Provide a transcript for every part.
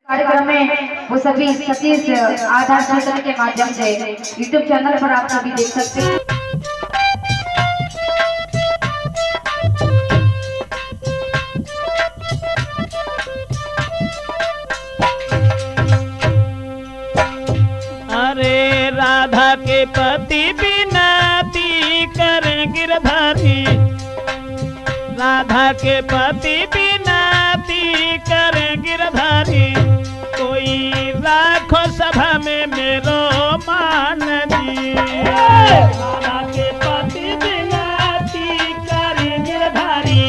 कार्यक्रम में वो सभी सतीश आधार क्षेत्र के माध्यम से यूट्यूब चैनल पर आप सभी देख सकते हैं। अरे राधा के पति बिनती करें गिरधारी, राधा के पति बिनती करें गिरधारी, कोई राखो सभा में मेरो मान जी। राधा के पति बिनती करें गिरधारी,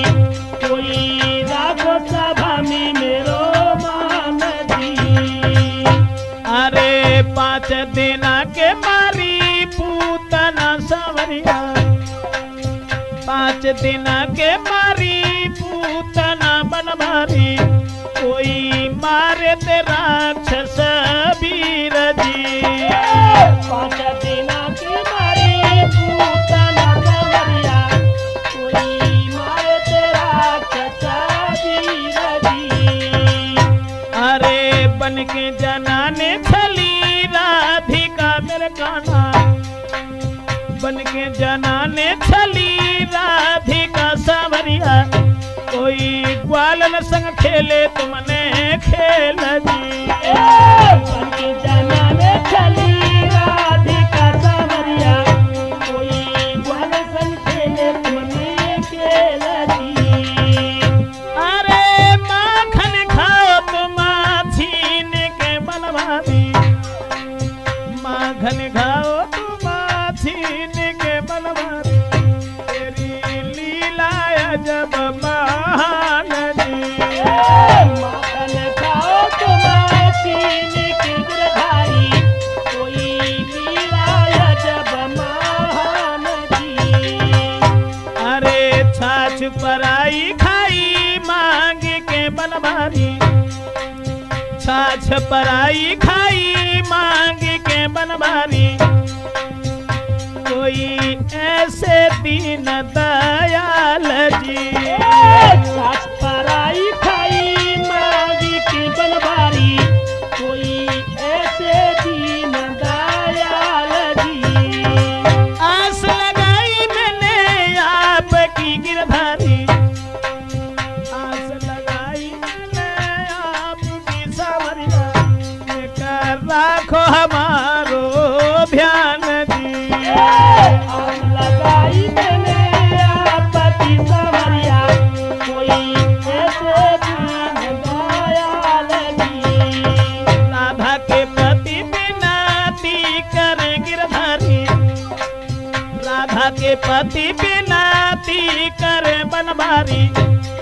कोई राखो सभा में मेरो मान जी। अरे 5 दिन के मारी पूतना सवरिया, 5 दिन के मारी पूतना बनमारी, कोई मारे ते राक्षस वीर जी। 5 दिन के मारी पूतना सवरिया, कोई मारे ते राक्षस वीर जी। अरे बन के जनाने छली राधिका मेरे काना, बन के जनाने छली राधिका सावरिया, कोई ग्वालन संग खेले तुमने खेल जी। बन के जनाने छली राधिका सावरिया, कोई ग्वालन संग खेले तुमने खेल जी। अरे माखन खाओ तुम छीन के बनवारी, माखन खाओ तुम छीन के बनवारी, तेरी लीला जब महान जी। माखन खाओ तुम छीन के गिरधारी, कोई लीला जब महान जी। अरे छाछ पराई खाई मांग के बनवारी, छाछ पराई खाई मांग के बनवारी, कोई ऐसे दीन दयाल जी। छाछ पराई खाई मांग के बनवारी, कोई ऐसे दीन दयाल जी। आस लगाई मैंने आपकी गिरधारी, आस लगाई मैंने आपकी सावरिया, लेकर राखो हमारो ध्यान जी। आस लगाई मैंने आपकी सावरिया, कोई ऐसे दीन दयाल जी। राधा के पति बिनती करें गिरधारी, राधा के पति बिनती करे बनवारी,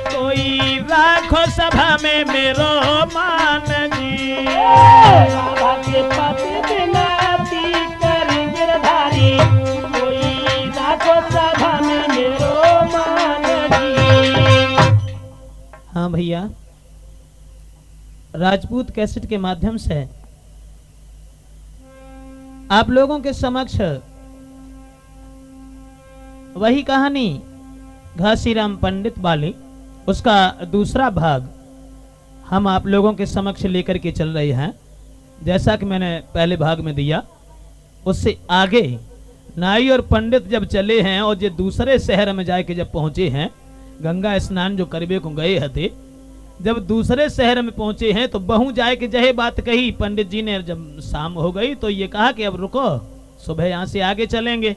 कोई राखो सभा में मेरो मान जी। राधा के पति बिनती करे गिरधारी, कोई राखो सभा में मेरो मान जी। हाँ भैया, राजपूत कैसेट के माध्यम से आप लोगों के समक्ष वही कहानी घासीराम पंडित वाली, उसका दूसरा भाग हम आप लोगों के समक्ष लेकर के चल रहे हैं। जैसा कि मैंने पहले भाग में दिया, उससे आगे नाई और पंडित जब चले हैं और जो दूसरे शहर में जाके जब पहुंचे हैं, गंगा स्नान जो करबे को गए हते, जब दूसरे शहर में पहुंचे हैं तो बहू जाए के जहे बात कही। पंडित जी ने जब शाम हो गई तो ये कहा कि अब रुको, सुबह यहाँ से आगे चलेंगे।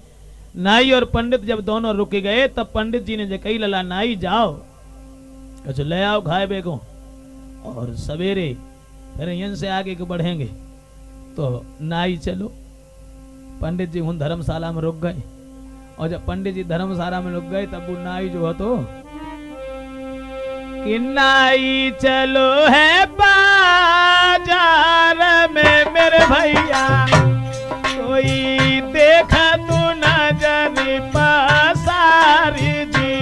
नाई और पंडित जब दोनों रुक गए तब पंडित जी ने जो कही, लला नाई जाओ, अच्छा ले आओ खाए बेगो, और सवेरे फिर यहाँ से आगे को बढ़ेंगे। तो नाई चलो, पंडित जी उन धर्मशाला में रुक गए, और जब पंडित जी धर्मशाला में रुक गए तब वो नाई जो है तो कि नाई चलो है बाजार में मेरे भैया, कोई देखा तू नजर पसारी जी।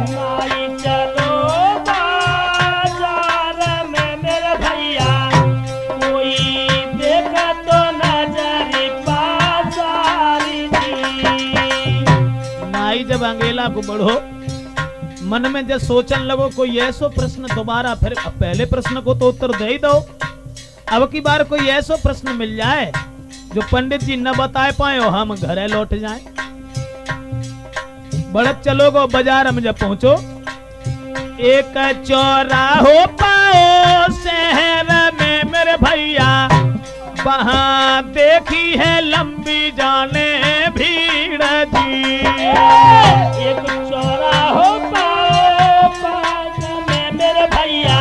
नाई चलो बाजार में मेरे भैया, कोई देखा तो नजर पसारी जी। नाई जब अंगेला को बढ़ो मन में जब सोचन लगो कोई ऐसो प्रश्न दोबारा, फिर पहले प्रश्न को तो उत्तर दे ही दो, अब की बार कोई ऐसो प्रश्न मिल जाए जो पंडित जी न बता पाए और हम घरे लौट जाएं। बढ़त चलोगो बाजार में जब पहुंचो, एक चौराहो पाओ शहर में मेरे भैया, वहां देखी है लंबी जाने भीड़ जी। एक चौराहो पाओ पास में मेरे भैया,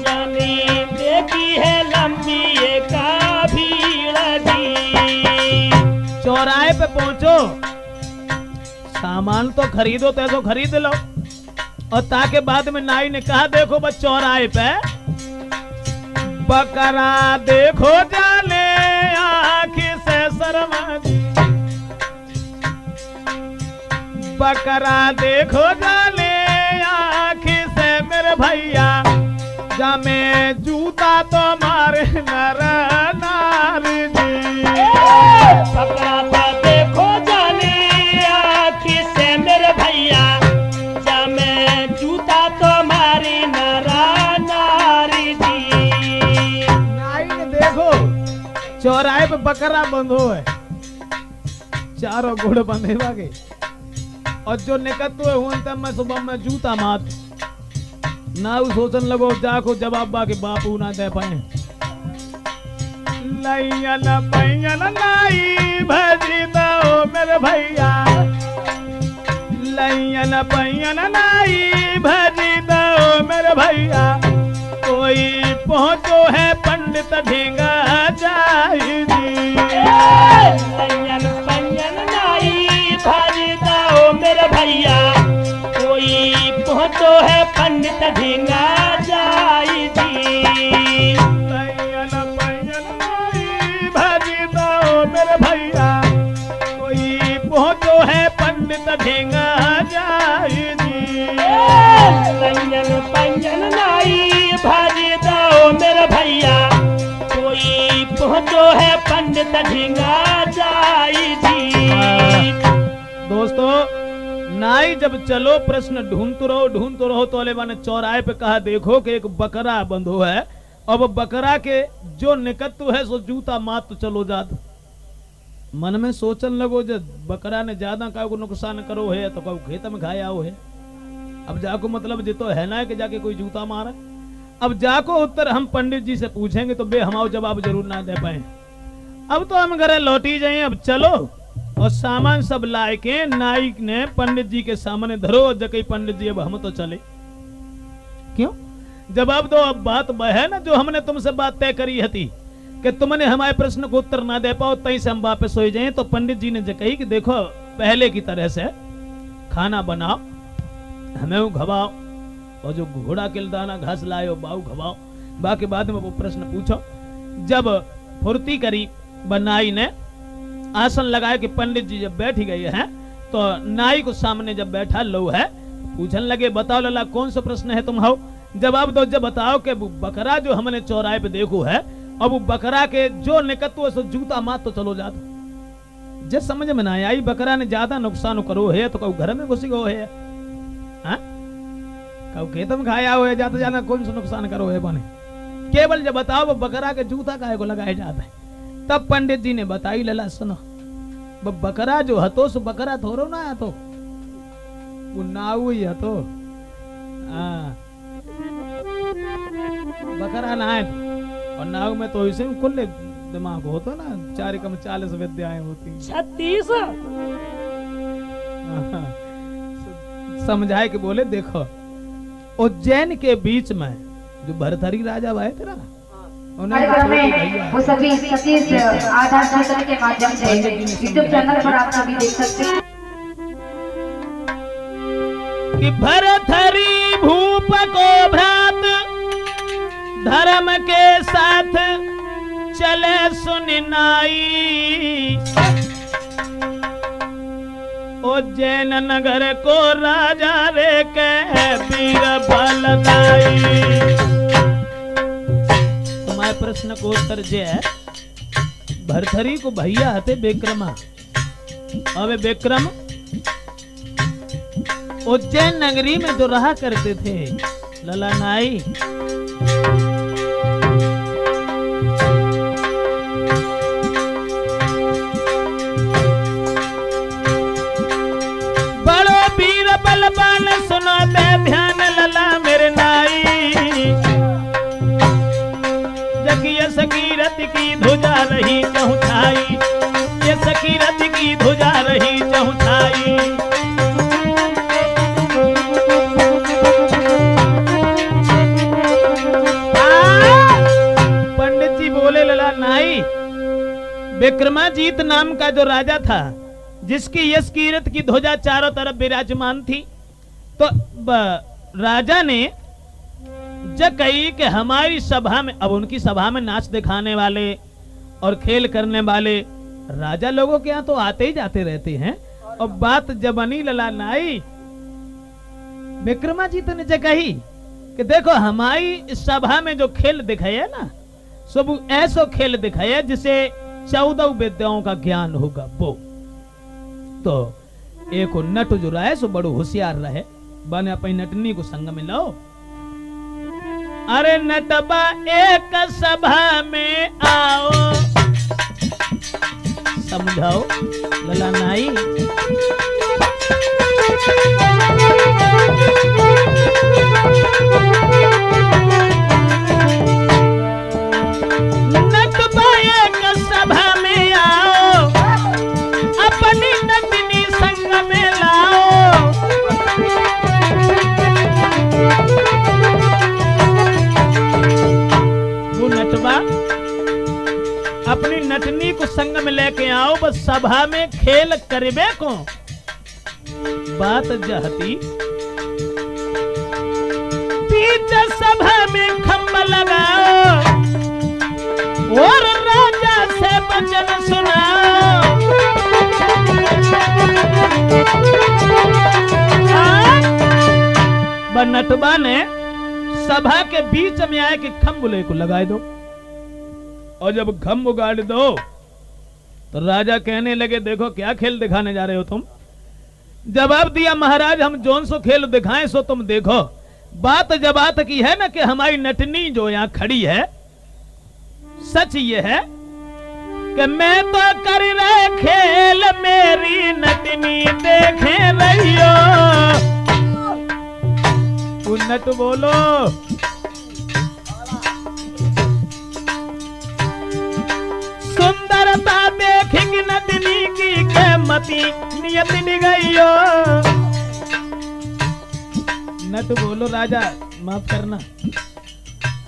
जाने देखी है लंबी एक भीड़ जी। चौराहे पे पहुंचो, सामान तो खरीदो तो खरीद लो, और ताके बाद में नाई ने कहा देखो बस चौराहे पे बकरा देखो जाले आँखी से शर्मा, बकरा देखो जाले आँखी से मेरे भैया, जा में जूता तो मारे नर नारी जी। बकरा तो देखो जाने आँखी से मेरे भैया, जा में जूता तो मारी नरा नारी जी। नाई ने देखो चौराहे पे बकरा बंधो है, चारों घोड़ बंधे बागे, और जो निकत हुए हुन तब मैं सुबह में जूता मात ना सोचन लगो जाको जवाब बाके बापू ना दे पाए। लैयन पैयन नाई भजी दो मेरे भैया, लैयन पैयन नाई भजी दो मेरे भैया, कोई पहुंचो है पंडित ढींगा जाई जी। लैयन पैयन नाई भजी दो मेरे भैया, कोई पहुंचो है पंडित ढींगा जाई जी। लैयन पैयन नाई भजी दो मेरे भैया, कोई पहुंचो है पंडित ढींगा जाई जी। लैयन पैयन नाई भजी दो मेरे भैया, कोई पहुंचो है पंडित ढींगा जाई जी। दोस्तों नाई जब चलो प्रश्न ढूंढते रहो तो अले ने चौराहे पे कहा देखो कि एक बकरा बंधो है, अब बकरा के जो निकत्व है सो जूता मात तो चलो जात। मन में सोचन लगो जब बकरा ने ज्यादा का नुकसान करो है तो कहो खेत में खाया हो है, अब जाको मतलब जी तो है ना कि जाके कोई जूता मारे। अब जाको उत्तर हम पंडित जी से पूछेंगे तो बे हमारा जवाब जरूर ना दे पाए। अब तो हम घरे लौटी जाए, अब चलो और सामान सब लाए के नाई ने पंडित जी के सामने धरो, जकई पंडित जी अब हम तो चले। क्यों जवाब दो, अब बात वह है ना जो हमने तुमसे बात तय करी थी कि तुमने हमारे प्रश्न को उत्तर ना दे पाओ तई से हम वापस हो जाएं। तो पंडित जी ने कही कि देखो पहले की तरह से खाना बनाओ, हमें घबाओ, और जो घोड़ा के दाना घास लाए बाऊ घबाओ, बाकी बाद में वो प्रश्न पूछो। जब फुर्ती करी बनाई ने आसन लगाए कि पंडित जी जब बैठ गए हैं तो नाई को सामने जब बैठा लो है पूछने लगे बताओ लला कौन सा प्रश्न है तुम हो, जवाब दो। जब बताओ कि बकरा जो हमने चौराहे पे देखो है, अब वो बकरा के जो निकत्व सो जूता मात तो चलो जात। जब समझ में ना आई बकरा ने ज्यादा नुकसान करो है तो कहो घर में घुसी गो है, कहो खेत में खाया हो है, जाता जाना कौन सा नुकसान करो है बने। केवल जब बताओ वो बकरा के जूता काहे को लगाया जाता है। तब पंडित जी ने बताई लला सुनो, बकरा जो हतो सो बकरा थोरो ना हतो, वो नाऊ ही हतो। बकरा ना है, और नाव में तो इसे खुले दिमाग होता ना, 4 कम 40 विद्याएं होती 36 समझाए कि बोले देखो उज्जैन के बीच में जो भरथरी राजा भाई थे ना, कार्यक्रम में वो सभी सतीश आधार सूचना के माध्यम से यूट्यूब चैनल पर आप सभी देख सकते हैं कि भरथरी भूप को भ्रात धर्म के साथ चले सुनिनाई, उज्जैन नगर को राजा रे के वीर बलदाई। तुम्हारे प्रश्न को उत्तर जे है भरथरी को भैया हते बेक्रमा, अबे बेक्रम उज्जैन नगरी में जो रहा करते थे लला नाई, बड़ो वीर बलवान सुनो दे ध्यान लला मेरे नाई, जकिया सकीरत की ध्वजा रही चहुछाई, ये सकीरत की ध्वजा रही चहुछाई। पंडित जी बोले लला नाई, विक्रमाजीत नाम का जो राजा था जिसकी यश कीरत की ध्वजा चारों तरफ विराजमान थी, तो राजा ने जब कही कि हमारी सभा में, अब उनकी सभा में नाच दिखाने वाले और खेल करने वाले राजा लोगों के यहाँ तो आते ही जाते रहते हैं, और बात जब बनी लला नाई, विक्रमाजीत ने जब कही कि देखो हमारी सभा में जो खेल दिखाया ना, सब ऐसा खेल दिखाया जिसे 14 विद्याओं का ज्ञान होगा वो। तो एक नट जो रहे सो बड़ो होशियार रहे, बने अपनी नटनी को संग में लाओ। अरे नटबा एक सभा में आओ, समझाओ लला नाई। नटबा एक सभा में आओ, अपनी नटनी संग में लाओ। वो नटबा अपनी नटनी को संग में लेके आओ, बस सभा में खेल करबे को। बात जहती पीछे सभा में खम्बा लगाओ और राजा से वचन सुनाओ। नटबा ने सभा के बीच में आए कि खम्बुले को लगाए दो, और जब खम्ब उगाड़ दो तो राजा कहने लगे देखो क्या खेल दिखाने जा रहे हो तुम। जवाब दिया महाराज हम जोन सो खेल दिखाएं सो तुम देखो। बात जब बात की है ना कि हमारी नटनी जो यहाँ खड़ी है, सच ये है कि मैं तो कर रहे खेल मेरी नटनी देखे रही हो। नट बोलो सुंदरता देखेंगी नटनी की कीमती नियत निगइयो। नट बोलो राजा माफ करना,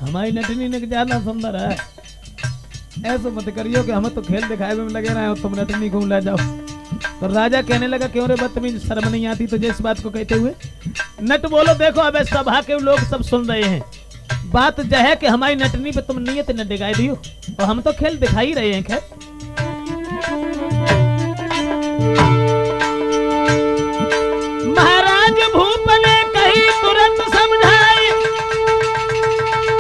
हमारी नटनी ने ज्यादा सुंदर है, ऐसा मत करियो कि हमें तो खेल दिखाए में लगे रहे हो, तुम नटनी को ले जाओ। तो राजा कहने लगा क्यों रे बदतमीज, शर्म नहीं आती तुझे इस बात को कहते हुए। नट बोलो देखो अब सभा के लोग सब सुन रहे हैं, बात यह है कि हमारी नटनी पे तुम नियत न दिखाई दियो, और हम तो खेल दिखा ही रहे हैं। खैर महाराज भूप ने कही तुरंत समझाई,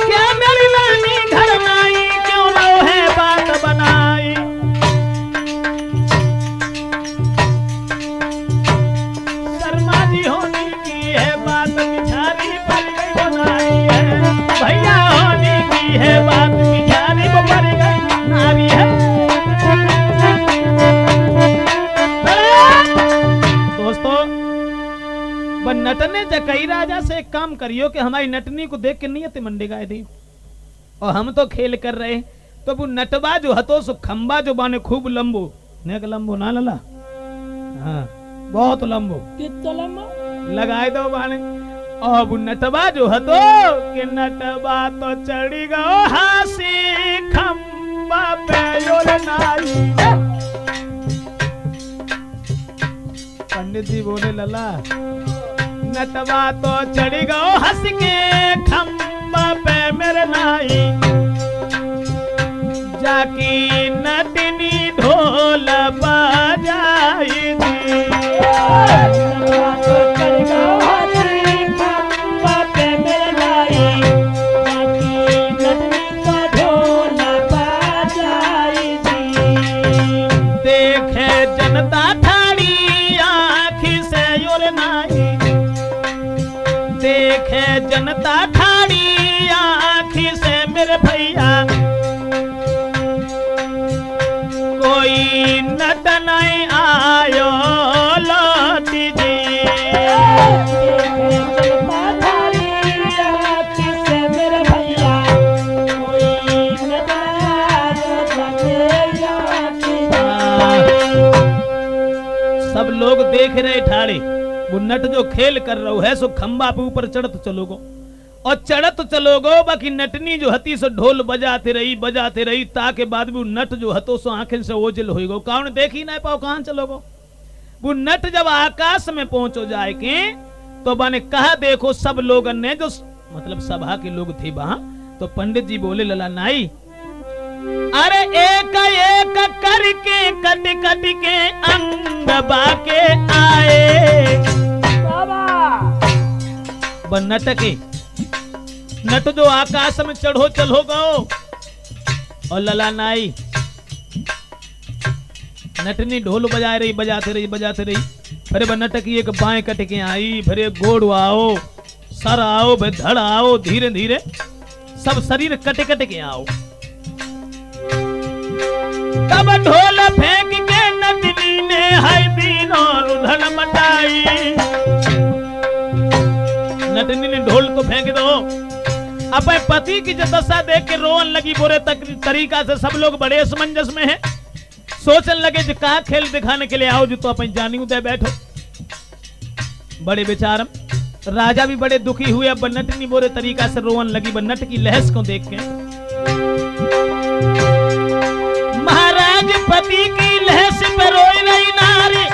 क्या मेरी रानी घर नाई क्यों लो है बात बनाई। शर्मा जी होने की है बात बिचारी पर गई बनाई है, भैया होने की है बात बिचारी पर गई नारी है। दोस्तों नटने जकई राजा से एक काम करियो कि हमारी नटनी को देख के नियत मंडी गाय दी, और हम तो खेल कर रहे। तो वो नटबा जो हतो सो खंबा जो बाने खूब लंबो, नेक लंबो ना लला, हाँ बहुत लंबो, कितना लंबा लगाए दो बाने। और वो नटबा जो हतो कि नटबा तो चढ़ी गो हासी खंबा पे योर नाई। पंडित जी बोले लला नटवा तो चढ़ गो हंस के खंबा पे मेरे नाई, जाकी नटनी ढोल बजाई दी। चढ़ गो हंसी खंबा पे मेरे नाई, जाकी नटनी का ढोल बजाई दी। देखे जनता ठाड़ी आँखी से योर नाई, भैया कोई नट नहीं आयो लौटी जी। सब लोग देख रहे ठाड़े, वो नट जो खेल कर रहो है सो खंबा पे ऊपर चढ़त चलोगो और चढ़त चलोगो। बाकी नटनी जो हती सो ढोल बजाते रही ताके बाद भी नट जो हतो सो आंखें से ओझल होइगो, काउन देख ही ना पाओ कहां चलोगो। वो नट जब आकाश में पहुंचो जाए के तो बने कहा देखो सब लोगन ने जो मतलब सभा के लोग थे वहां, तो पंडित जी बोले लला नाई अरे एक एक करके कट कट के अंग बाके आए। नट के नट जो आकाश में चढ़ो चलो गो और लला नाई नटनी ढोल बजाते रही फिर वह नट की एक बाएं कट के आई, फिर एक गोड़ आओ, सर आओ, फिर धड़ आओ, धीरे धीरे सब शरीर कट कट के आओ। तब ढोल फेंक के नटनी ने हाय दीन और उधड़ मटाई। नटनी ने ढोल तो फेंक दो, अपने पति की जो दशा देख के रोन लगी बुरे तरीका से। सब लोग बड़े असमंजस में हैं, सोचने लगे जो कहा खेल दिखाने के लिए आओ जो तो अपन जानी उदय बैठो। बड़े बेचारम राजा भी बड़े दुखी हुए। अब नटनी बुरे तरीका से रोन लगी नट की लहस को देख के। महाराज पति की लहस पे रोई रही नारी,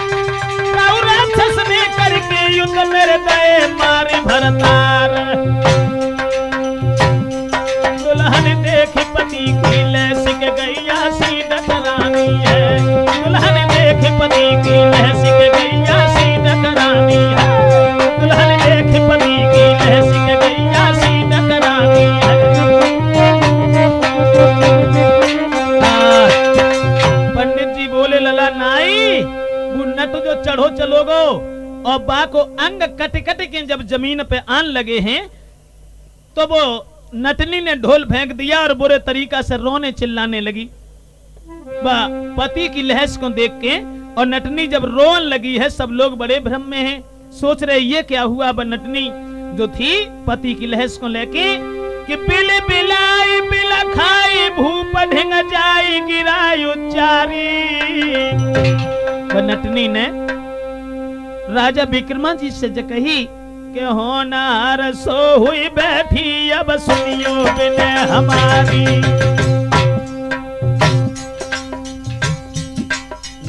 राक्षस ने करके युद्ध मेरे दए मारी भरतार। दुल्हन देख पति की लहस के गैया सी डकरानी है। दुल्हन देख पति की लहस के गैया सी डकरानी है। दुल्हन देख पति की लहस के गैया सी डकरानी है। पंडित जी बोले लला नाई वो नट जो चढ़ो चलोगो और बा को अंग कट कट के जब जमीन पे आन लगे हैं तो वो नटनी ने ढोल फेंक दिया और बुरे तरीका से रोने चिल्लाने लगी पति की लहस को देख के। और नटनी जब रोन लगी है सब लोग बड़े भ्रम में हैं, सोच रहे ये क्या हुआ। नटनी जो थी पति की लहस को लेके कि बिल बिलाई बिल खाई भूप ढिंग जाई गिराई उच्चारी। नटनी ने राजा विक्रमादित्य से कही कि होनार सो हुई बैठी अब सुनियो बिन हमारी।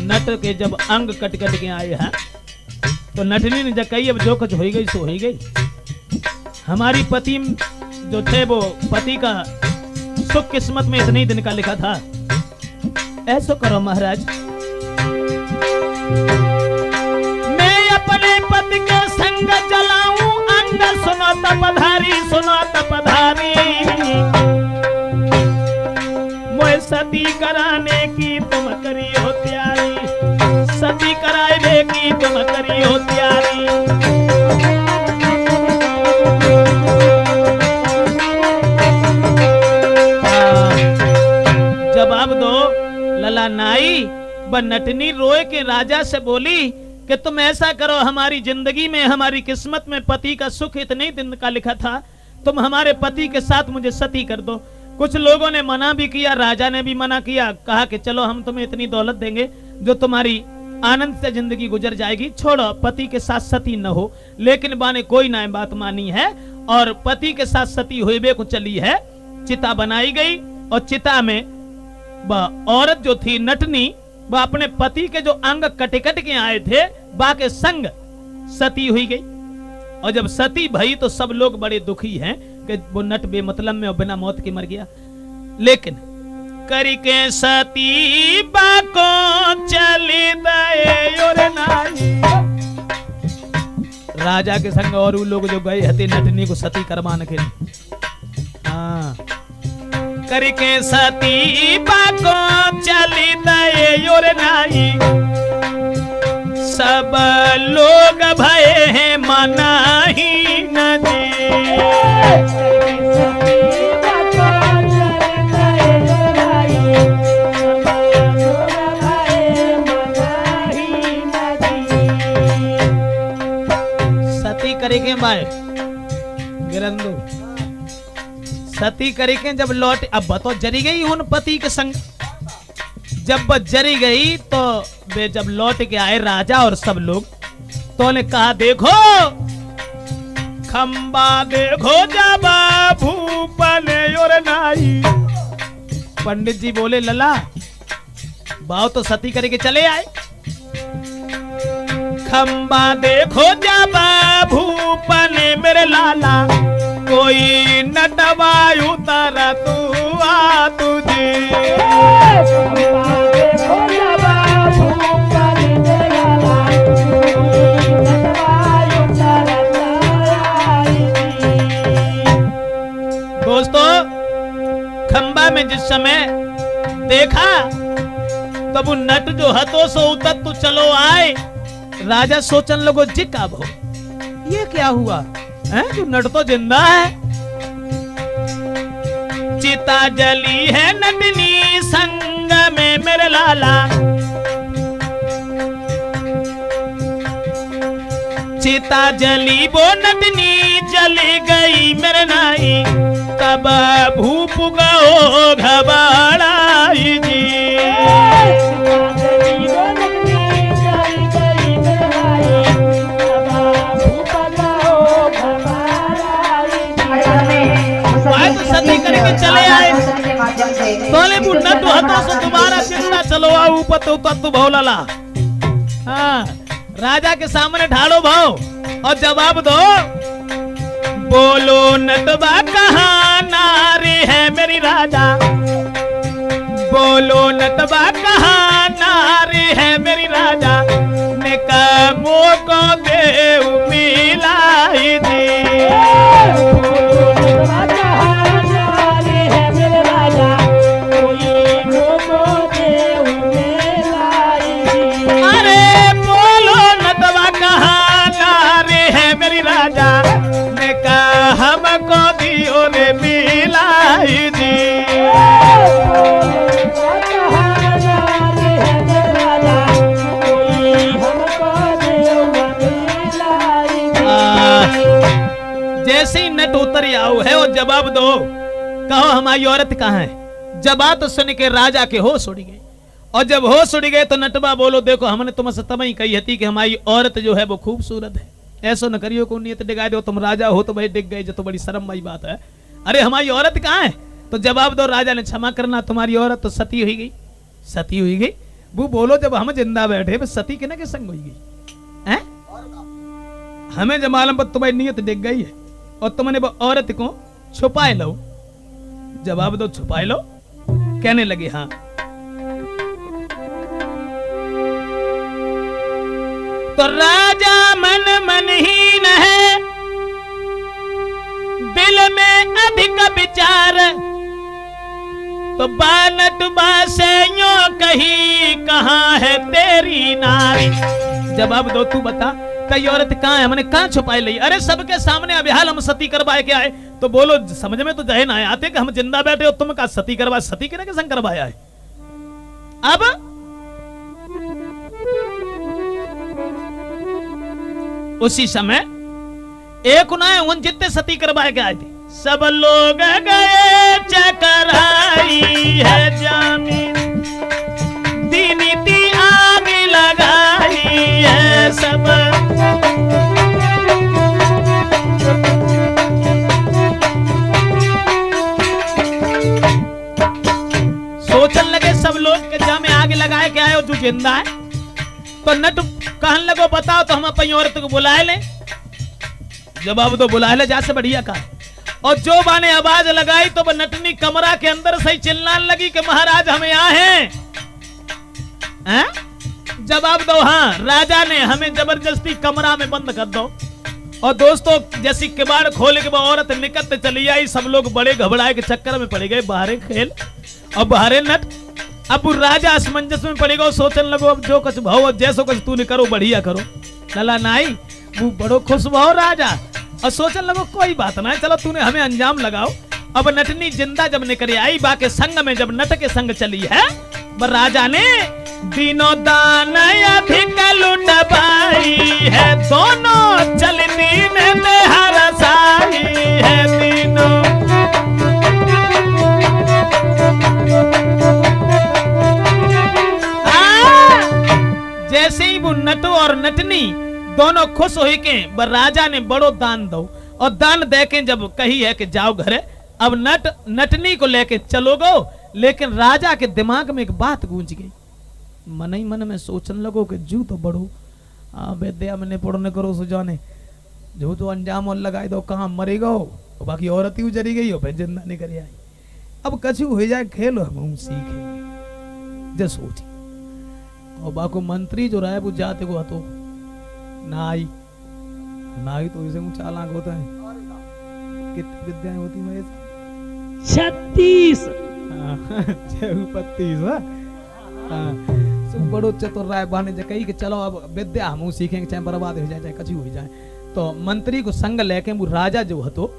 नट के जब अंग कट कट के आए हैं तो नटनी ने जब कही अब जो कुछ हो गई सो हो गई। हमारी पति जो थे वो पति का सुख किस्मत में इतने ही दिन का लिखा था। ऐसा करो महाराज मैं अपने पति के संग जलाऊं अंग सुनो तपधारी मोए सती कराने की तुम करी हो तैयारी। सती कराने की तुम करी हो तैयारी। जवाब दो लला नाई। नटनी रोए के राजा से बोली कि तुम ऐसा करो हमारी जिंदगी में हमारी किस्मत में पति का सुख इतने दिन का लिखा था, तुम हमारे पति के साथ मुझे सती कर दो। कुछ लोगों ने मना भी किया, राजा ने भी मना किया, कहा कि चलो हम तुम्हें इतनी दौलत देंगे जो तुम्हारी आनंद से जिंदगी गुजर जाएगी, छोड़ो पति के साथ सती न हो। लेकिन बाने कोई ना बात मानी है और पति के साथ सती हुए को चली है। चिता बनाई गई और चिता में वह औरत जो थी नटनी वह अपने पति के जो अंग कटे कट के आए थे बा के संग सती हुई गई। और जब सती भई तो सब लोग बड़े दुखी हैं कि वो नट बेमतलब में और बिना मौत के मर गया। लेकिन करके सती बाको चली दए राजा के संग और वो लोग जो गए हते नटनी को सती करवाने के लिए। हाँ करके सती बाको चली दए नाई। सब लोग भये हैं मना ही न दे। बाय गिरंदू सती करके जब लौट अब बतो जरी गई उन पति के संग। जब वह जरी गई तो वे जब लौट के आए राजा और सब लोग तो ने कहा देखो खंबा देखो जब भूपन और नाई। पंडित जी बोले लला बाव तो सती करके चले आए। खंबा देखो जब भूपन मेरे लाला कोई नटवा उतर तू आ तुझे। दोस्तों खंबा में जिस समय देखा तब वो नट जो हथों से उतर तो चलो आए। राजा सोचन लगो जी का भो ये क्या हुआ है जो नट तो जिंदा है। चिता जली है नटनी संग में मेरे लाला। चिता जली वो नटनी जली गई मेरे नाई। तब भूप गो घबराई जी। सती करके चले आए तोले बुढ़ा तो हाथों से दोबारा जिंदा चलो आ ऊपर तो तू भौलाला। हाँ राजा के सामने ढालो भाव और जवाब दो। बोलो नटवा कहाँ नारी है मेरी राजा। बोलो नटवा कहाँ नारी है मेरी राजा। निकमो को देव मिलाई दी। हमको दियो ने मिलाई दी। जैसे ही नट उतर आओ है और जवाब दो कहो हमारी औरत कहाँ है। जवाब तो सुन के राजा के होश उड़ गए और जब होश उड़ गए तो नटवा बोलो देखो हमने तुमसे तभी कही थी कि हमारी औरत जो है वो खूबसूरत है। ऐसा न करियो को नियत डिगा दो तुम राजा हो तो भाई डिग गए जो तो बड़ी शर्म वाली बात है। अरे हमारी औरत कहाँ है। तो जवाब दो राजा ने क्षमा करना तुम्हारी औरत तो सती हुई गई। सती हुई गई वो बोलो जब हम जिंदा बैठे तो सती किने के संग हुई गई हैं। हमें जब मालूम पर तुम्हारी नियत डिग गई है और तुमने वो औरत को छुपाए लो। जवाब दो छुपाए लो। कहने लगे हाँ तो राजा मन मनहीन है दिल में अधिक विचार। तो बानट बासे यो कही कहाँ है तेरी नारी। जवाब दो तू बता कई औरत कहाँ है हमने कहाँ छुपाई ली। अरे सबके सामने अभिहाल हम सती करवाए के आए। तो बोलो समझ में तो जहे ना आते कि हम जिंदा बैठे हो तुम का सती करवा सती किने के संग करवाया है। अब उसी समय एक उन्हें उन जितने सती करवाए के आए थे सब लोग गए चकराई है जामीन। दीनीति आग लगाई है सब। सोचने लगे सब लोग के जा में आग लगाए के आए और जो जिंदा है। तो नट कहन लगो बताओ तो हम अपनी औरत को बुलाए ले। जवाब तो बुलाए ले जा से बढ़िया कहा। और जो बाने आवाज लगाई तो वो नटनी कमरा के अंदर से ही चिल्लाने लगी कि महाराज हम यहाँ हैं। जवाब दो हाँ राजा ने हमें जबरदस्ती कमरा में बंद कर दो। और दोस्तों जैसी किबाड़ खोले के वो औरत निकलते चली आई। सब लोग बड़े घबराए के चक्कर में पड़ गए बाहरे खेल और बाहरे नट। अब राजा असमंजस में पड़ेगा और सोचने लगो अब जो कुछ भाव जैसो कुछ तूने करो बढ़िया करो। लला नाई वो बड़ो खुश भाव राजा और सोचने लगो कोई बात ना चलो तूने हमें अंजाम लगाओ। अब नटनी जिंदा जब निकल आई बाके संग में जब नट के संग चली है राजा ने दिनों दान अधिक लुटवाई है। दोनों चलनी ने भेद हरसाई है तीनों। जैसे ही वो नटो और नटनी दोनों खुश हुई के राजा ने बड़ो दान दो और दान दे के जब कही है कि जाओ घरे, अब नटनी को लेके चलो गो। लेकिन राजा के दिमाग में एक बात गूंज गई, मन ही मन में सोचने लगो कि जू तो बड़ो विद्या में पढ़ने करो सुजाने, जो तो अंजाम और लगाई दो कहाँ मरेगा हो, बाकी औरत ही उजरी गई हो, फिर जिंदा नहीं करी आई। अब कछु हो जाए खेलो हम सीखे जे सोची। और बाको मंत्री जो रहा है वो जाते को हतो नाई तो इसे चालाक होता है। कितनी विद्याएं होती मेरे 36 बड़ो चतुर राय बने जे कही कि चलो अब विद्या हम सीखेंगे, चाहे बर्बाद हो जाए चाहे कछु हो जाए। तो मंत्री को संग लेके वो राजा जो हतो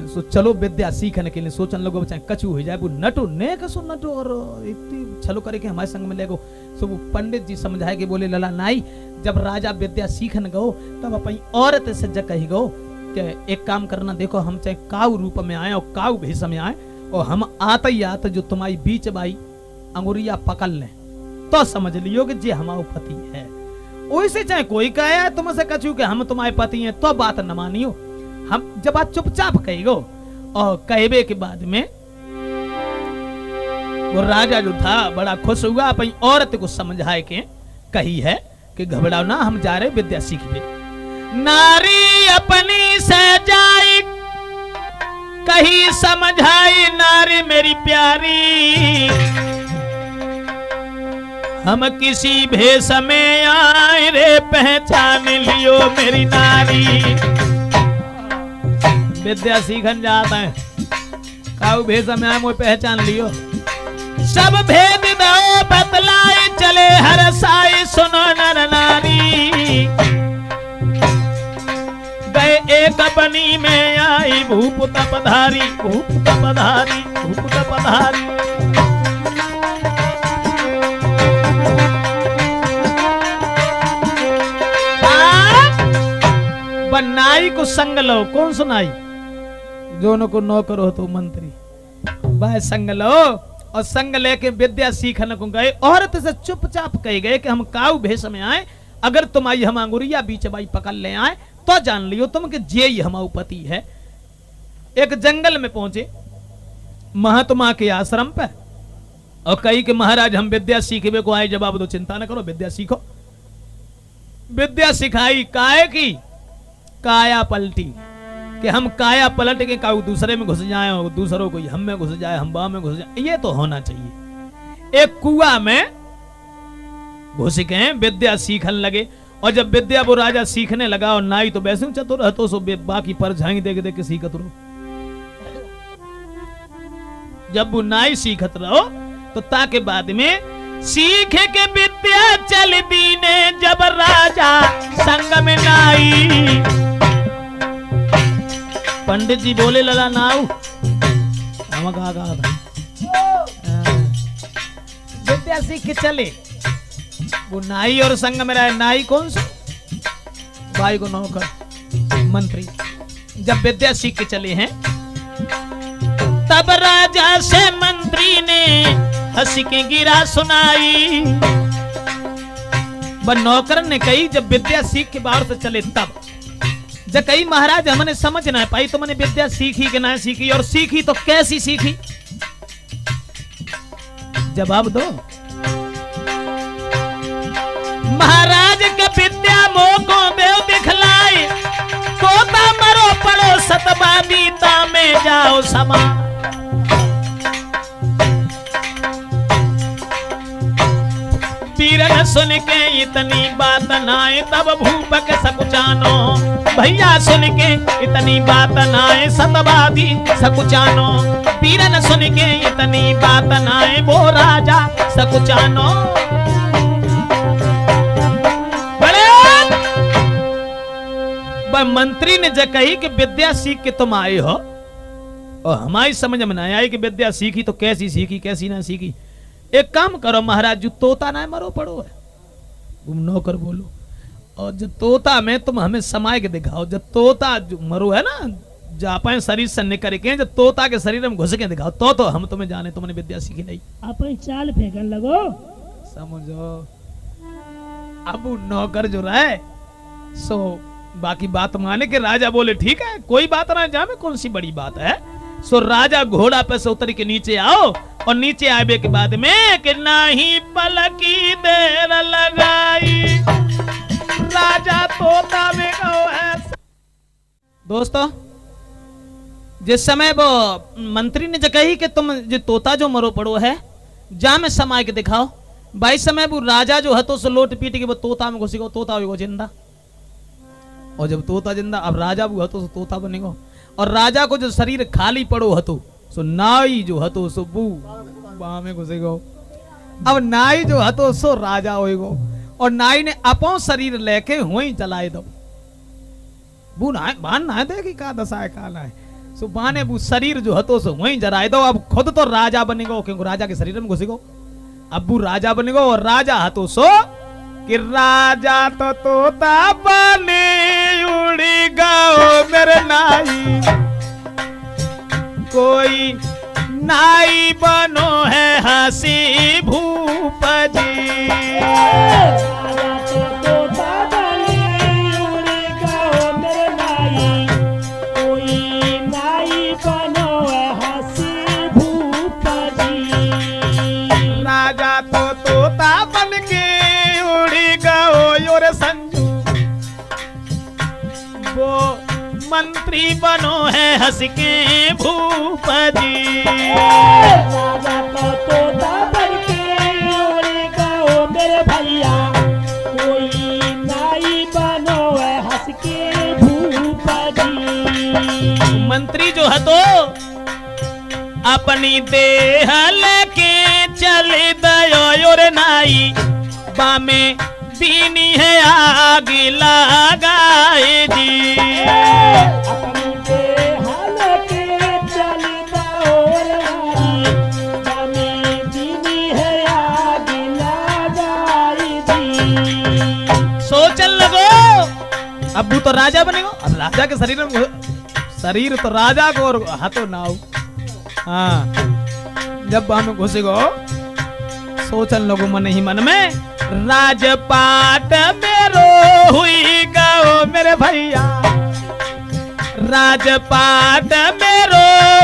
सो चलो विद्या सीखने के लिए सोचने लगो, चाहे कछु हो जाए। वो नटो ने कसो नटो और इतनी छलो करे के हमारे संग में ले गो। सो वो पंडित जी समझाए के बोले लला नाई, जब राजा विद्या सीखने गो तब अपनी औरत से जग कही गो कि एक काम करना, देखो हम चाहे काऊ रूप में आए और काऊ भेष में आए और हम आते ही आते जो तुम्हारी बीच बाई अंगुरिया पकड़ लें तो समझ लियो कि जे हमारा पति है। वैसे चाहे कोई कहे तुमसे कछु कि हम तुम्हारे पति हैं तो बात न मानियो। हम जब बात चुपचाप कही गो और कहबे के बाद में वो राजा जो था बड़ा खुश हुआ, अपनी औरत को समझाए के कही है कि घबराओ ना, हम जा रहे विद्या सीखने। नारी अपनी सजाई कही समझाई, नारी मेरी प्यारी हम किसी भेष में आए रे, पहचान लियो मेरी नारी। विद्या सीखन जाता है काऊ भेष में आए मोई पहचान लियो। सब भेद दो बतलाए चले हर साई, सुनो नर नारी गए एक बनी में आई, भूपुत पधारी भूपुत पधारी भूपुत पधारी। नाई को संग लो, कौन सुनाई दोनों को नौकर हो तो मंत्री भाई संग लो, और संग लेके विद्या सीखने को गए। औरत से चुपचाप कह गए कि हम काऊ भेष में आए, अगर तुम आई हम अंगुरिया बीच बाई पकड़ ले आए तो जान लियो तुम कि जे ही हमारा पति है। एक जंगल में पहुंचे महात्मा के आश्रम पे और कही कि महाराज हम विद्या सीखने को आए। जवाब दो चिंता न करो विद्या सीखो। विद्या सिखाई काहे की काया पलटी, कि हम काया पलट के काऊ दूसरे में घुस जाए और दूसरों को हम में घुस जाए, हम बा में घुस जाए, ये तो होना चाहिए। एक कुआ में घुस गए विद्या सीखने लगे और जब विद्या वो राजा सीखने लगा और नाई तो वैसे चतुर तो सो बाकी पर झाई देख देख के सीखत रहो। जब वो नाई सीखत रहो तो ताके बाद में सीखे के विद्या चल दीने, जब राजा संग में नाई। पंडित जी बोले लला नाऊ हम कहा विद्या सीख के चले। वो नाई और संग में रहे। नाई कौन सा भाई को नौकर मंत्री। जब विद्या सीख के चले हैं तब राजा से मंत्री ने हंस के गिरा सुनाई। वह नौकर ने कही जब विद्या सीख के बाहर से चले तब जब कही महाराज हमने समझ ना पाई तो मैंने विद्या सीखी कि ना सीखी, और सीखी तो कैसी सीखी, जवाब दो। महाराज का विद्या मोको देव दिखलाई, तोता मरो पड़ो सतबादीता में जाओ समा। पीरन सुन के इतनी बात नाए तब भूपक सकुचानो। भैया सुन के इतनी बात नाए सतवादी सकुचानो। पीरन सुन के इतनी बात नाए वो राजा सकुचानो। मंत्री ने जब कही कि विद्या सीख के तुम आए हो और हमारी समझ में नहीं आई कि विद्या सीखी तो कैसी सीखी कैसी ना सीखी। एक काम करो महाराज जो तोता ना मरो पड़ो है, तुम नौकर बोलो और जो तोता में तुम हमें समाय के दिखाओ, जब तोता जो मरो है ना, जापान शरीर से निकल के जब तोता के शरीर में घुस के दिखाओ तो हम तुम्हें जाने, तुमने विद्या सीखी नहीं। अपन चाल फेंकन लगो। समझो अब नौकर जो रहा है सो बाकी बात माने के राजा बोले ठीक है कोई बात ना, जा में कौन सी बड़ी बात है। सो राजा घोड़ा पे से उतर के नीचे आओ, और नीचे आवे के बाद में कि नहीं पलकी देर लगाई, राजा तोता में गो है। दोस्तों जिस समय वो मंत्री ने कही कि तुम जो तोता जो मरो पड़ो है जा में समाय के दिखाओ, भाई समय वो राजा जो हतो सो लोट पीट के वो तोता में घुसी गो, तोता हो जिंदा। और जब तोता जिंदा अब राजा वो हतो सो तोता बनेगो, और राजा को जो शरीर खाली पड़ो हतो सो नाई जो हतो सो बू बाह में घुसेगो। अब नाई जो हतो सो राजा होएगो, और नाई ने अपो शरीर लेके हुई चलाए दो। बू ना बान ना देगी का दशा है का ना है, सो बाने बू शरीर जो हतो सो वहीं जराए दो। अब खुद तो राजा बनेगो क्योंकि राजा के शरीर में घुसेगो, अब बू राजा बनेगो, और राजा हतो सो कि राजा तो तोता बने उड़ी गाओ मेरे नाई, कोई नाई बनो है हंसी भूप जी। राजा तो तोता बने उड़ी गाओ मेरे नाई, कोई नाई बनो है हंसी भूप जी। राजा तो तोता बन के उड़ी गाओ योर संजू, वो मंत्री बनो है हंस के भूप जी। राजा तो तोता बन के उड़ी गाओ मेरे भैया, कोई नाई बनो है हंस के भूप जी। मंत्री जो है तो अपनी देह लेके चले दयो योर नाई, बामे दीनी है आग लगाए जी। अपनी देह लेके चली दौड़ आई, बामे दीनी है आग लगाई दी। सोचन लगो अब तो राजा बनेगो, अब राजा के शरीर में शरीर तो राजा को और हाथों नाव। हाँ जब हम घुसेगो सोचन लोगो मन ही मन में, राजपाट मेरो हुई गाओ मेरे भैया, राजपाट मेरो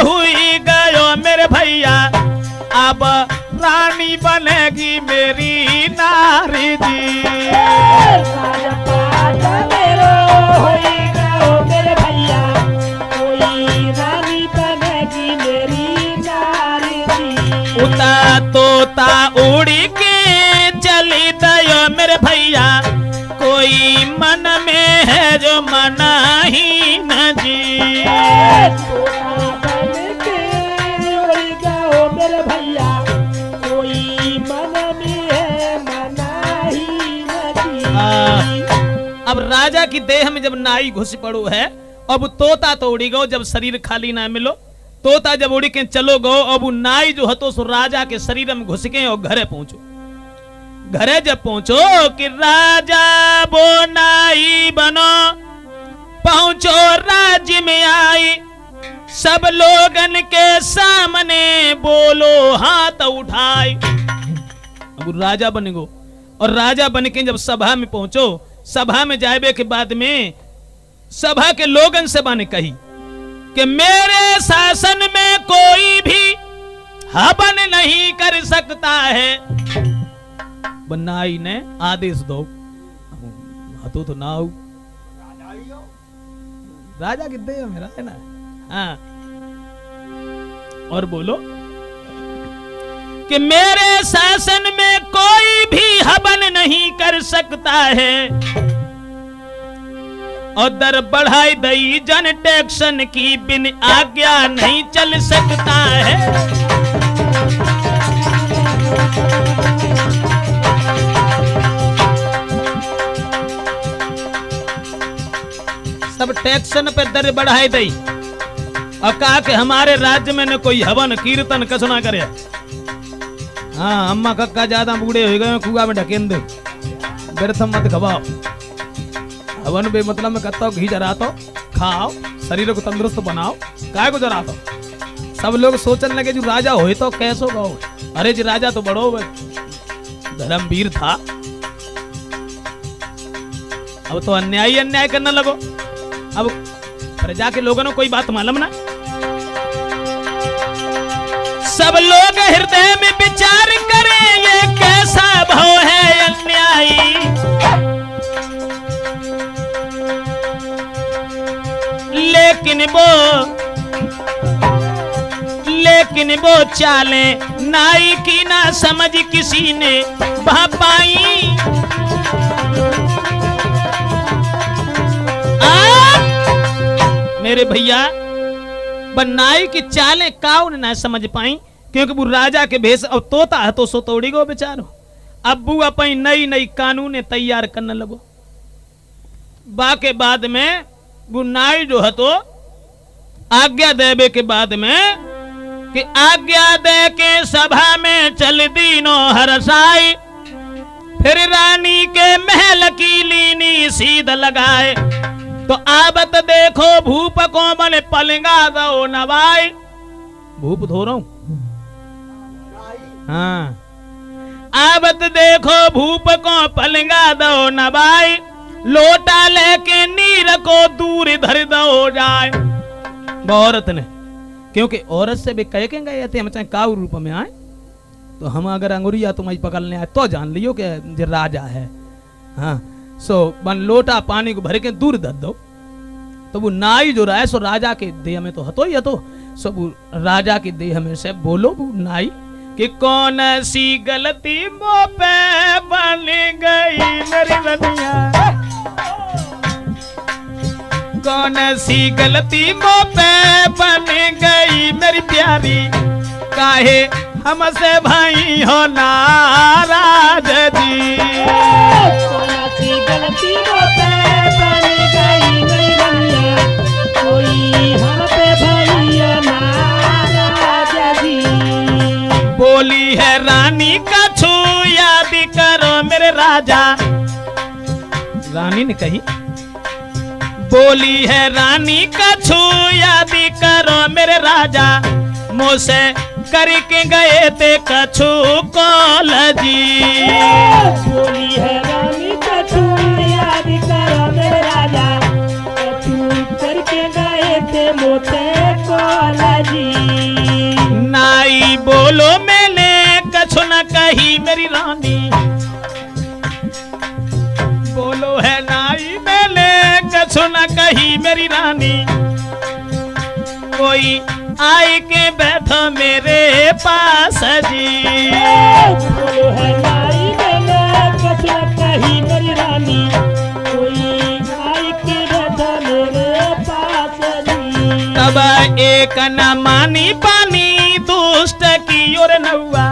हुई गयो मेरे भैया, अब रानी बनेगी मेरी नारी जी। राजपाट मेरो होई गाओ मेरे भैया, कोई रानी बनेगी मेरी नारी जी। उता तोता उड़ी के चली दयो मेरे भैया, कोई मन में है जो मना ही न जी। तोता बन के उड़ी गाओ मेरे भैया, कोई मन में है मना ही न जी। अब राजा की देह में जब नाई घुस पड़ो है, अब तोता तो उड़ी गो, जब शरीर खाली ना मिलो तोता जब उड़ी के चलो गो, अब नाई जो हतो सो राजा के शरीर में घुस के और घरे पहुंचो। घरे जब पहुंचो कि राजा वो नाई बनो, पहुंचो राज्य में आई, सब लोगन के सामने बोलो हाथ उठाए। अब राजा बनेगो, और राजा बन के जब सभा में पहुंचो, सभा में जाए के बाद में सभा के लोगन से बाने कही कि मेरे शासन में कोई भी हवन नहीं कर सकता है। बनाई ने आदेश दो, हाथों तो ना हो, राजा की देह मेरा है ना। हाँ और बोलो कि मेरे शासन में कोई भी हवन नहीं कर सकता है, और दर बढ़ाई दई जन टैक्सन की बिन आज्ञा नहीं चल सकता है। सब टैक्सन पे दर बढ़ाई दई, और कहा कि हमारे राज्य में न कोई हवन कीर्तन कस ना करे। हाँ अम्मा कक्का ज्यादा बूढ़े हो गए, कुआ में ढकेन दे, व्यर्थ मत खबाओ। हवन बे मतलब में कहता हूँ घी जरा तो खाओ, शरीर को तंदुरुस्त बनाओ, काय को जरा तो। सब लोग सोचने लगे जो राजा होए तो कैसो गो, अरे जी राजा तो बड़ो धर्मवीर था, अब तो अन्याय अन्याय करने लगो। अब प्रजा के लोगों ने कोई बात मालूम ना, सब लोग हृदय में विचार करें ये कैसा भाव है अन्यायी। लेकिन वो चाले नाई की ना समझ किसी ने भा पाई। मेरे भैया बनाई की चालें काउन ना समझ पाई, क्योंकि वो राजा के भेष अब तोता है तो सो तोड़ी गो बेचारो। अब वो अपनी नई नई कानून तैयार करने लगो। बाके बाद में वो नाई जो है तो आज्ञा देवे के बाद में कि आज्ञा दे के सभा में चल दीनो हरसाई, फिर रानी के महल की लीनी सीध लगाए। तो आबत देखो भूप को मन पलंगा दो नवाई। भूप धो रहा हूं, हाँ। आबत देखो भूप को पलंगा दो नवाई, लोटा लेके नीर को दूर धर दो जाए। औरत ने, क्योंकि औरत से भी कह के गए थे हम चाहे काऊ रूप में आए तो हम अगर अंगुरिया तुम्हारी पकड़ने आए तो जान लियो कि राजा है, हाँ। सो बन लोटा पानी को भर के दूर धर दो। तो वो नाई जो रहा है सो राजा के देह में तो हतो ही हतो। सो वो राजा के देह में से बोलो वो नाई कि कौन सी गलती मो पे बन गई मेरी बनिया, कौन सी गलती मो पे बन गई मेरी प्यारी, काहे हमसे भाई हो नाराज जी। कौन सी गलती मो पे बन गई मेरी बनिया, कोई हम पे भाई हो नाराज जी। बोली है रानी का छू याद करो मेरे राजा, रानी ने कही बोली है रानी का छू याद करो मेरे राजा, मुझसे करके गए थे कछु कॉल जी। बोली है रानी का छू याद करो मेरे राजा, कछु करके गए थे मोते कॉल जी। नाई बोलो मैंने कछु न कही मेरी रानी, बोलो है नाई मैंने कछु न कही मेरी रानी, कोई आए के बैठो मेरे पास जी। बोलो है नाई मैंने कछु न कही मेरी रानी, कोई आए के बैठो मेरे पास जी। तब एक न मानी पानी दुष्ट की ओर नौआ,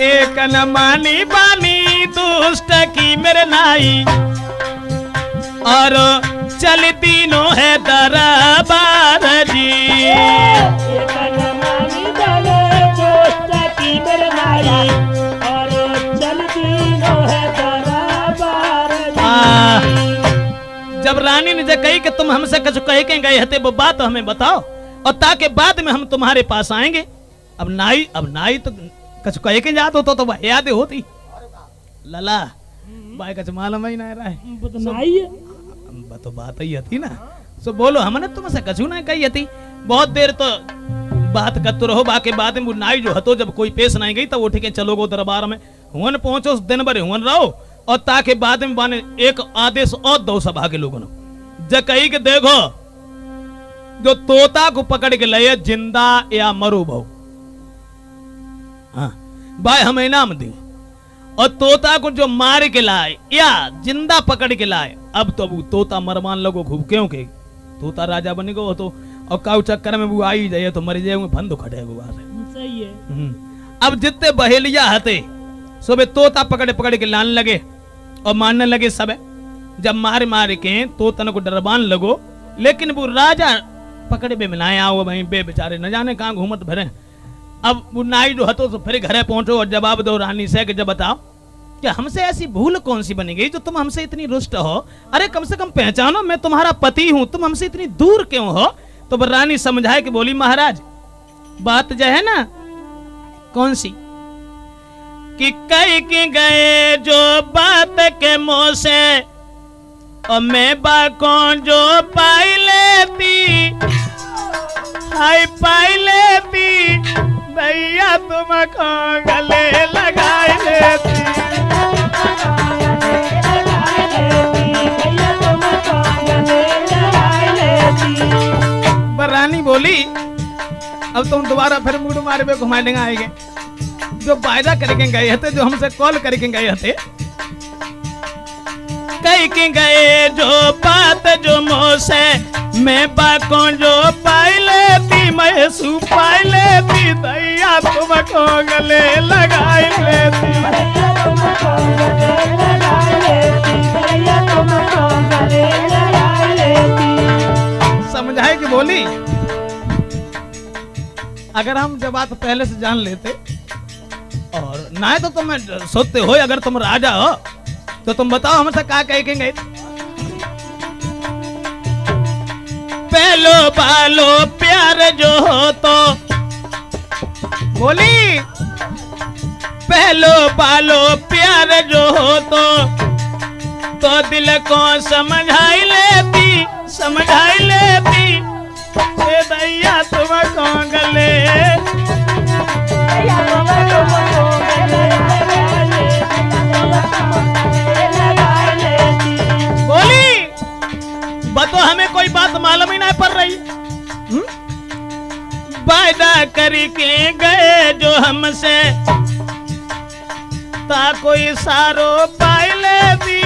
एक न मानी पानी दुष्ट की मेरे नाई, और चलती नो है दरबार जी। एक न मानी पानी दुष्ट की मेरे नाई, और चलती नो है दरबार जी। जब रानी ने जब कही कि तुम हमसे कुछ कह के गए हते वो बात हमें बताओ, और ताकि बाद में हम तुम्हारे पास आएंगे। अब नाई तो कुछ कह के जात हो तो वह याद होती लला भाई कच मालूम ही ना रहा है नाई है तो बात ही थी ना। सो बोलो हमने तुमसे कछु ना कही थी। बहुत देर तो बात करते रहो, बाकी बाद में नाई जो हतो जब कोई पेश नहीं गई तो वो ठीक है चलो गो दरबार में, हुन पहुंचो दिन भर हुन रहो, और ताकि बाद में बाने एक आदेश और दो सभा के लोगों ने जब कही कि देखो जो तोता को पकड़ के लाए जिंदा या मरो भाव, हाँ भाई हम इनाम दें, और तोता को जो मार के लाए या जिंदा पकड़ के लाए, अब तो वो तोता मरमान लगो खूब, क्योंकि तोता राजा बने गो तो, और काउ चक्कर में वो आई जाए तो मर जाए फंद खटेगो वहां से। सही है। अब जितने बहेलिया हते सुबह तोता पकड़ पकड़ के लाने लगे और मारने लगे सब। जब मार मार के तोतन को डरबान लगो, लेकिन वो राजा पकड़े बे मिलाए आओ भाई बे बेचारे न जाने कहाँ घूमत भरे। अब वो नाई जो हतो तो फिर घरे पहुंचो और जवाब दो रानी से कि जब बताओ कि हमसे ऐसी भूल कौन सी बनी गई जो तुम हमसे इतनी रुष्ट हो? अरे कम से कम पहचानो, मैं तुम्हारा पति हूं, तुम हमसे इतनी दूर क्यों हो? तो रानी समझाए कि बोली महाराज बात जो है ना कौन सी, कि कई के गए जो बात के मुंह से, और मैं बाकों जो पाई लेती, हाय पाई लेती, भैया तुमको गले लगाई लेती। रानी बोली अब तुम दोबारा फिर मुड़ मारे पे घुमा देंगे आएंगे, जो वायदा करके गए थे, जो हमसे कॉल करके गए थे, कई के गए जो बात जो मुंह से, मैं बाकों जो पाई लेती, मैं सू पाई लेती, दैया तुमको गले लगाई लेती। समझाए कि बोली अगर हम जब बात पहले से जान लेते, और ना तो तुम सोचते हो, अगर तुम राजा हो तो तुम बताओ हमसे क्या कहेंगे। पहलो बालो प्यार जो हो तो बोली, पहलो बालो प्यार जो हो तो दिल को समझाई लेती, समझाई लेती, दैया तुमको गले बोली। बतो हमें कोई बात मालूम ही नहीं पड़ रही। वायदा करके गए जो हमसे, ता कोई सारो पाई लेती,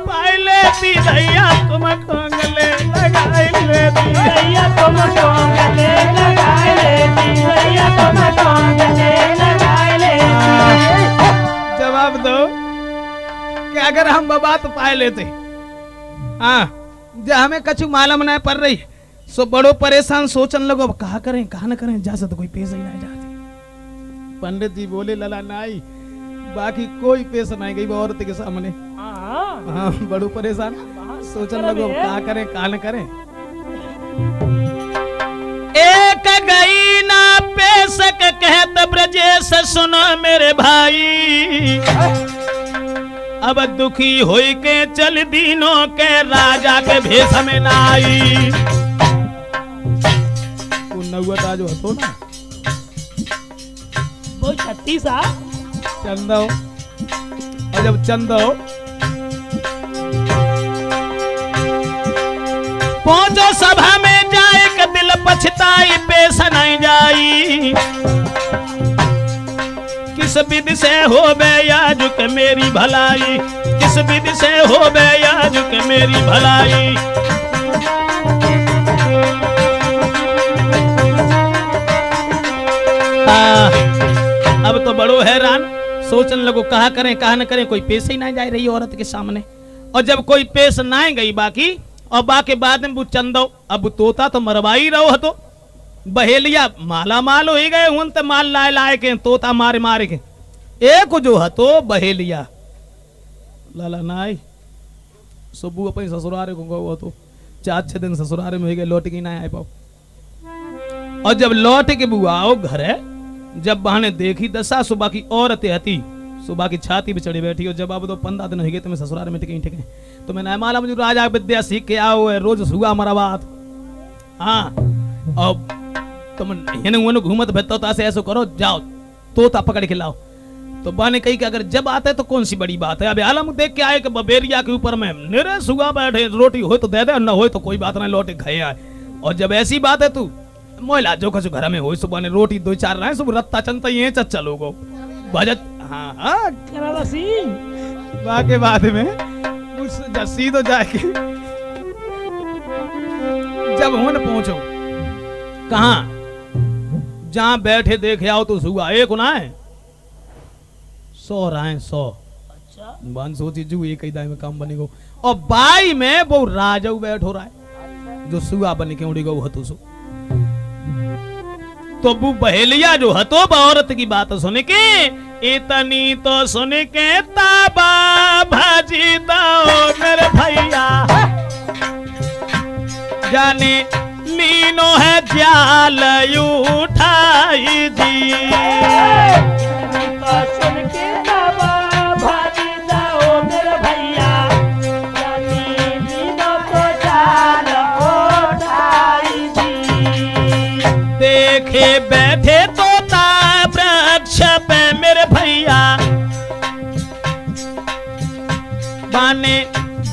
पाई लेती, दैया तुमको गले लगाई लेती, दैया तुमको गले लगाई लेती, दैया तुमको गले लगाई लेती। जवाब दो कि अगर हम बात पाए लेते, हाँ जब हमें कछु मालूम नहीं पड़ रही, सो बड़ो परेशान सोचन लगो कहा करें कहा न करें, जा तो कोई पेश ही नहीं जाती। पंडित जी बोले लला नाई, बाकी कोई पेश नहीं गई औरत के सामने। हाँ बड़ो परेशान सोचन लगो कहा करें कहा न करें। एक गई ना पेशक कहत ब्रजेश सुनो मेरे भाई, अब दुखी होई के चल दीनों के राजा के भेष में नाई। नौवत आज हो ना वो 36 चंदो, और जब चंदो पहुंचो सभा में जाए के दिल पछताई पेश नहीं जाई, किस विधि से हो याजुक मेरी भलाई, किस विधि से हो याजुक मेरी भलाई। अब तो बड़ो हैरान सोचने लगो कहा करें कहा न करें, कोई पेश ही ना जा रही औरत के सामने। और जब कोई पेश ना गई बाकी, और बाकी बाद में वो चंदो अब तोता तो मरवाई रहो, तो बहेलिया माला माल हो गए हूं, तो माल लाए लाए के तोता मारे मारे के एक जो है तो बहेलिया लाला नाई सुबह अपने ससुरारे को गो तो 4-6 दिन ससुरारे में हो गए, लौट के ना आए पाओ। और जब लौट के बुआ आओ घर है, जब बहने देखी दशा सुबह की औरतें हती, सुबह की छाती पे चढ़ी बैठी, और जब अब तो 15 दिन हो गए तुम्हें ससुराल में टिके टिके, तो मैंने माला मुझे राजा विद्या सीख के आओ है, रोज सुगा हमारा बात। हाँ और तुम हिन घूमत भेजता तो ऐसे करो, जाओ तोता पकड़ के लाओ। तो बहने कही कि अगर जब आते है तो कौन सी बड़ी बात है, अब आलम देख के आए कि बबेरिया के ऊपर में निरे सुगा बैठे, रोटी हो तो दे दे, न हो तो कोई बात नहीं, लौटे खाए आए। और जब ऐसी बात है तू मोहला जो कुछ घर में हो, सुबह ने रोटी 2-4 रहे, सब रत्ता चलता ये चलो गो बजट। हाँ हाँ के बाद में जस्सी तो जाके जब होने पहुंचो कहा जहां बैठे देखे आओ तो सुगा एक ना है 100 रहे 100। अच्छा बन सोची जू एक ही दाई में काम बनेगो, और बाई में वो राजू बैठो रहा है जो सुगा बन के उड़ी गो हतो सो। तो वो बहेलिया जो हतो औरत की बात सुन के इतनी तो सुन के ताबा भाजी दो मेरे भैया, जाने लीनो है जाल उठाई जी। तो सुन के ताबा भाजी दो मेरे भैया, जाने लीनो तो जाल उठाई जी। देखे बैठे तोता वृक्ष पे मेरे भैया, बाने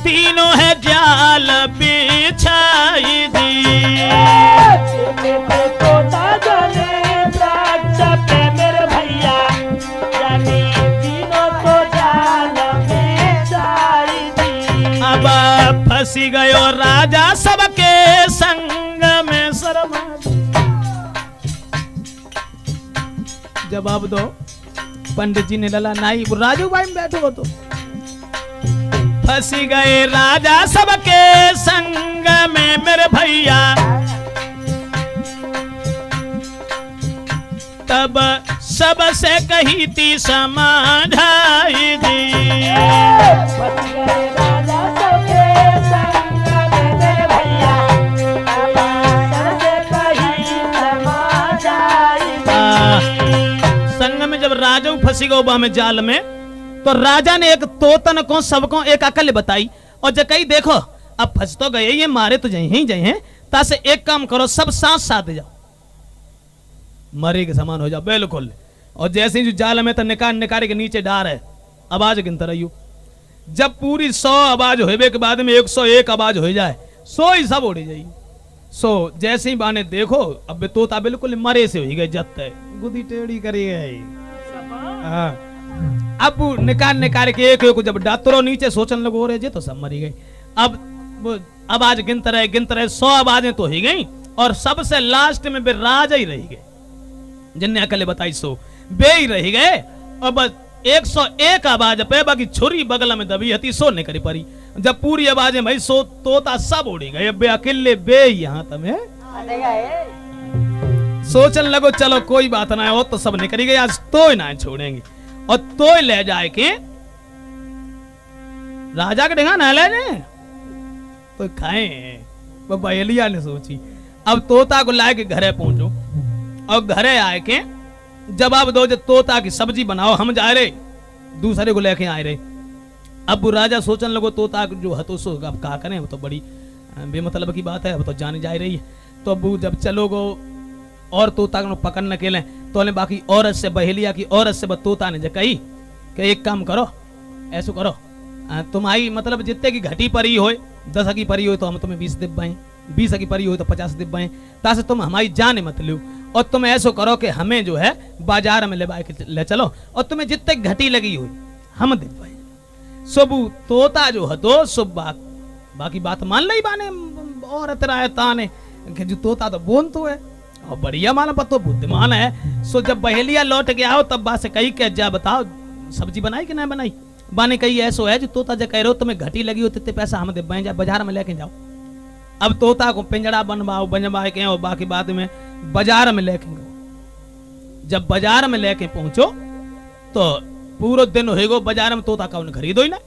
तीनों है जाल बिछाई दी। तोता जाने वृक्ष पे मेरे भैया, जाने तीनों तो जाल बिछाई दी। अब फंसी गयो राजा सबके संग में शर्मा। जवाब दो पंडित जी ने लला नाई राजू भाई में बैठो तो। फंसी गए राजा सबके संग में मेरे भैया, तब सबसे कही थी समझाई दी। फंस गए राजा सबके संग में मेरे भैया, सबसे कही समझाई दी। संग में जब राजा फंसी गो बा में जाल में, तो राजा ने एक तोतन को सबको एक अकल बताई और जकई देखो अब फंस तो गए ये, मारे तो जाए ही जाए हैं, तासे एक काम करो सब साथ साथ जाओ, मरे के समान हो जाओ बिल्कुल। और जैसे ही जो जाल में तो निकारे के नीचे डार है, आवाज गिनता रहियो। जब पूरी 100 आवाज होवे के बाद में 101 आवाज हो जाए, 100 ही सब उड़ी जाइए। 100 जैसे ही बाने देखो अब तोता बिल्कुल मरे से हो गए, जत गुदी टेढ़ी करी गई। अब निकाल के एक जब डातरो नीचे सोचने लगो रे जे तो सब मरी गई। अब आवाज गिनते रहे 100 आवाजें तो ही गई और सबसे लास्ट में बे राजा ही रही गए, जिनने अकले बताई 100 बे ही रही गए। और बस 101 आवाज पे बाकी छुरी बगल में दबी हती 100 नहीं करी परी। जब पूरी आवाजें भाई 100 तोता सब उड़ी गए, अब बे अकेले बे यहाँ तमें सोचने लगो चलो कोई बात ना हो, तो सब निकली गए, आज तो ही ना छोड़ेंगे। और तो ले जाए के राजा के ढंगा ना ले जाए तो खाए। वो बहेलिया ने सोची अब तोता को लाए के घरे पहुंचो और घरे आए के जवाब दो जो तोता की सब्जी बनाओ, हम जा रहे दूसरे को लेके आए रहे। अब राजा सोचने लगो तोता जो हतो सो अब कहा करें, वो तो बड़ी बेमतलब की बात है, अब तो जाने जा रही है। तो अब जब चलोगो और तोता को पकड़ने के लिए तो ने बाकी औरत से बहेलिया की औरत से तोता ने कही कि एक काम करो, ऐसो करो तुम्हारी मतलब जितने की घटी परी हो 10 की परी हो तो हम तुम्हें 20 दिब्बाएं, 20 की परी हो तो 50 दिब्बाएं, ताकि तुम हमारी जान मत लो। और तुम ऐसो करो कि हमें जो है बाजार में ले चलो और तुम्हें जितने घटी लगी हुई हम दिब्बाएं। सबू तोता जो हतो सब बाकी बात मान ली बाने औरत रायता ने कि जो तोता तो बोन तो है और बढ़िया माना पतो बुद्धिमान है। सो जब बहेलिया लौट के आओ तब बात से कही के जा बताओ सब्जी बनाई कि नहीं बनाई। बाने कही ऐसो है जो तोता जो कह रहे हो तुम्हें घटी लगी हो तितने पैसा हम दे जा बाजार में लेके जाओ। अब तोता को पिंजड़ा बनवा के और बाकी बात में बाजार में लेके गो। जब बाजार में लेके पहुंचो तो पूरा दिन होएगो बाजार में, तोता कौन खरीदो ही ना।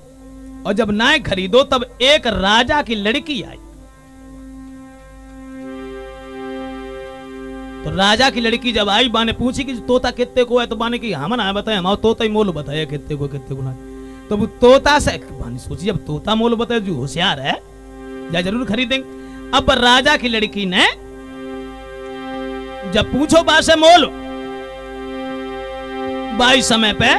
और जब ना खरीदो तब एक राजा की लड़की आई। तो राजा की लड़की जब आई बाने पूछी कि तोता कितने को है, तो बाने की हम ना बताए, हमारा तोता ही मोल बताया कितने को ना। तो वो तोता से बाने सोची जब तोता मोल बताए जो होशियार है या जरूर खरीदेंगे। अब राजा की लड़की ने जब पूछो बा से मोल बाई समय पे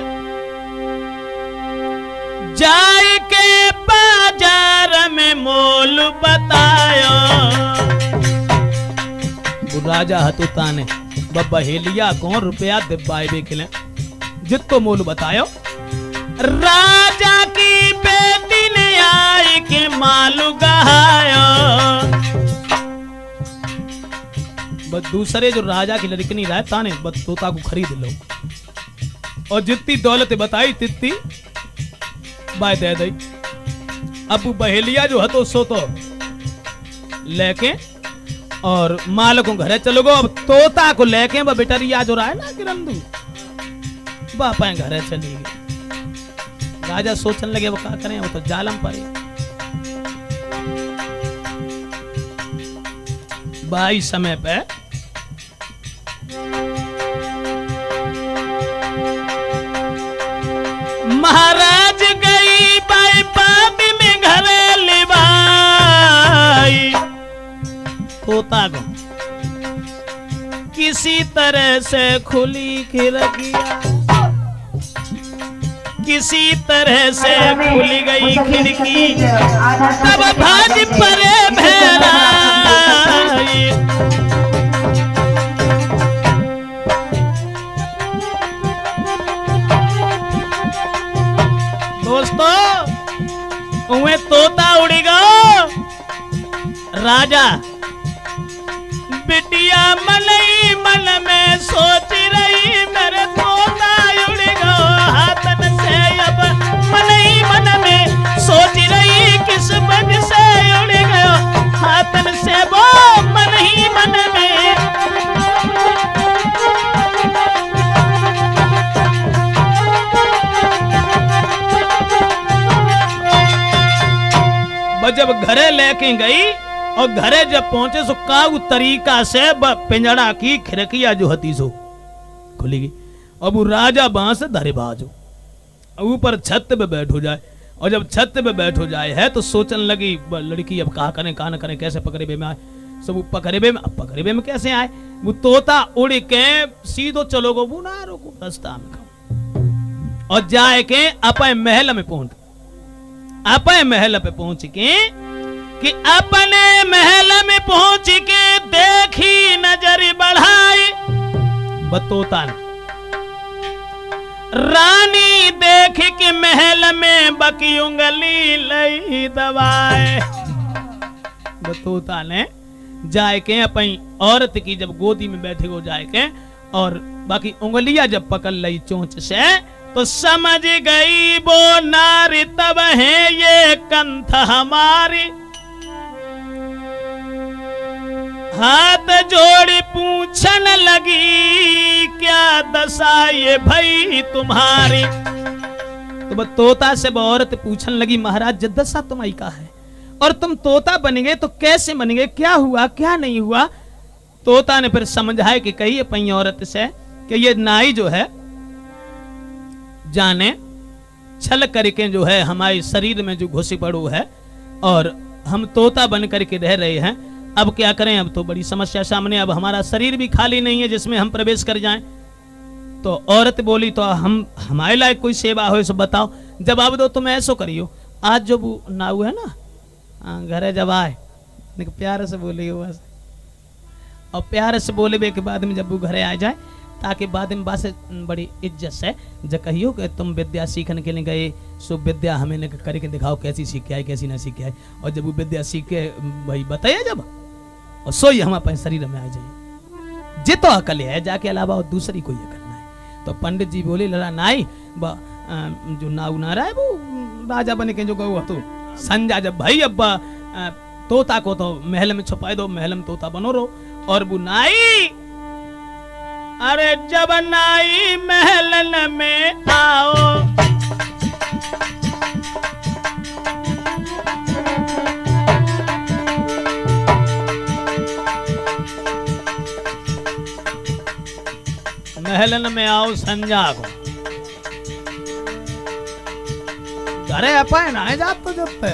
जाए के बाजार में मोल बतायो। राजा हतुता ने बहेलिया को रुपया दिब्बाई बेखिले जितो मोल बतायो। राजा की बेटी ने आई के मालू गहायो। बस दूसरे जो राजा की लड़की नहीं रहता ने बस तोता को खरीद लो और जितनी दौलत बताई तितनी बाय दे दी। अब बहेलिया जो है तो सो तो लेके और माल को घरे चलो गो। अब तोता को लेके बेटरिया जो रहा है ना किरंदू बापा घर चली गई। राजा सोचने लगे वो क्या करें, वो तो जालम पड़े। बाई समय पे महाराज गई बाई पापी में घरे लिबाई। तोता को किसी तरह से खुली खिड़कियां, किसी तरह से खुली गई खिड़की, तब भाज परे भेड़ाई। दोस्तों उन्हें तोता उड़ी गो। राजा बिटिया मन ही मन में सोच रही, मेरे तोता उड़ गो हाथन से। अब मन ही मन में सोच रही, किस वजह से उड़ गयो हाथन से वो मन ही मन में। जब घरे लेके गई और घरे जब पहुंचे सो काऊ तरीका से पिंजड़ा की खिड़कियां जो हती सो खुली गई। अब राजा बांस धरे बाजो ऊपर छत पे बैठो जाए, और जब छत पे बैठो जाए है तो सोचने लगी लड़की अब कहा न करें कैसे पकड़े में आए। सब पकड़े में, अब पकड़े में कैसे आए। वो तोता उड़ के सीधो चलो गो वो ना रोको रास्ता में खाओ, और जाए के अपने महल में पहुंच, अपने महल पे पहुंच के कि अपने महल में पहुंच के देखी नजर बढ़ाई। बतोता ने रानी देख के महल में बकी उंगली लई दबाए। बतोता ने जाए के अपनी औरत की जब गोदी में बैठे हो जाए के और बाकी उंगलियां जब पकड़ लई चोंच से, तो समझ गई वो नारी तब है ये कंठ हमारी। हाथ जोड़ी पूछन लगी, क्या दशा ये भई तुम्हारी। तो वो तोता से वो औरत पूछन लगी, महाराज जब दशा तुम्हारी का है और तुम तोता बन गए तो कैसे बन गए, क्या हुआ क्या नहीं हुआ। तोता ने फिर समझाए कि कही अपनी औरत से कि ये नाई जो है जाने छल करके जो है हमारे शरीर में जो घुसी पड़ू है, और हम तोता बन करके रह रहे हैं। अब क्या करें, अब तो बड़ी समस्या सामने, अब हमारा शरीर भी खाली नहीं है जिसमें हम प्रवेश कर जाएं। तो औरत बोली तो हम हमारे लायक कोई सेवा हो सो बताओ, जवाब दो। तुम ऐसो करियो, आज जो वो नाऊ है ना घरे जब आए प्यार से बोली बस, और प्यार से बोले के बाद में जब वो घरे आ जाए ताकि बाद में बात बड़ी इज्जत से जब कहियो कि तुम विद्या सीखने के लिए गए, सो विद्या हमें करके दिखाओ कैसी सीख के आए कैसी ना सीख के आए। और जब वो विद्या सीख के भाई बताइए जब, और सोई हम अपने शरीर में आ जाइए, जे तो अकल है जाके अलावा और दूसरी कोई अकल ना है। तो पंडित जी बोले लड़ा नाई जो नाऊ नारा है वो राजा बने के जो गऊ तो संजा जब भाई अब तोता को तो महल में छुपाए दो, महल में तोता बनो रहो। और वो नाई अरे जब नाई महलन में आओ, महलन में आओ संजा को घरे अपाए ना जात तो जब पे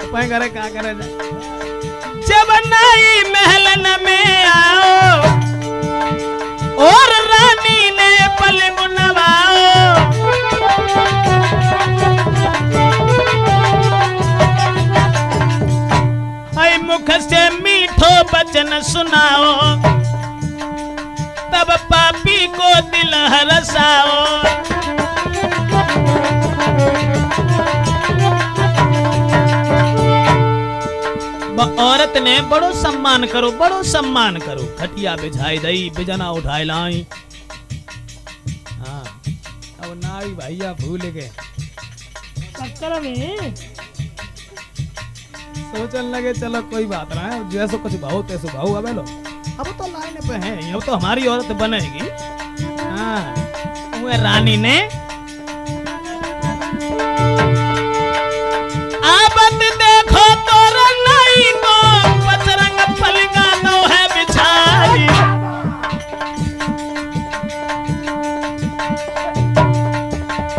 अपाए घरे क्या करे जा। जब नाई महलन में आओ और रानी ने पलंग नवाओ, ऐ मुख से मीठो बचन सुनाओ, तब पापी को दिल हरसाओ। औरत ने बड़ो सम्मान करो, खटिया बिछाई दई बिजना उठाए लाई। हाँ अब नाई भैया भूल गए चक्कर में सोचने लगे चलो कोई बात ना है, जैसो कुछ भाव तैसो भाव। अब लो अब तो लाइन पे है, अब तो हमारी औरत बनेगी। हाँ वो रानी ने आबद देखो तो रंगाई को पचरंग पलगा दो है बिछाई।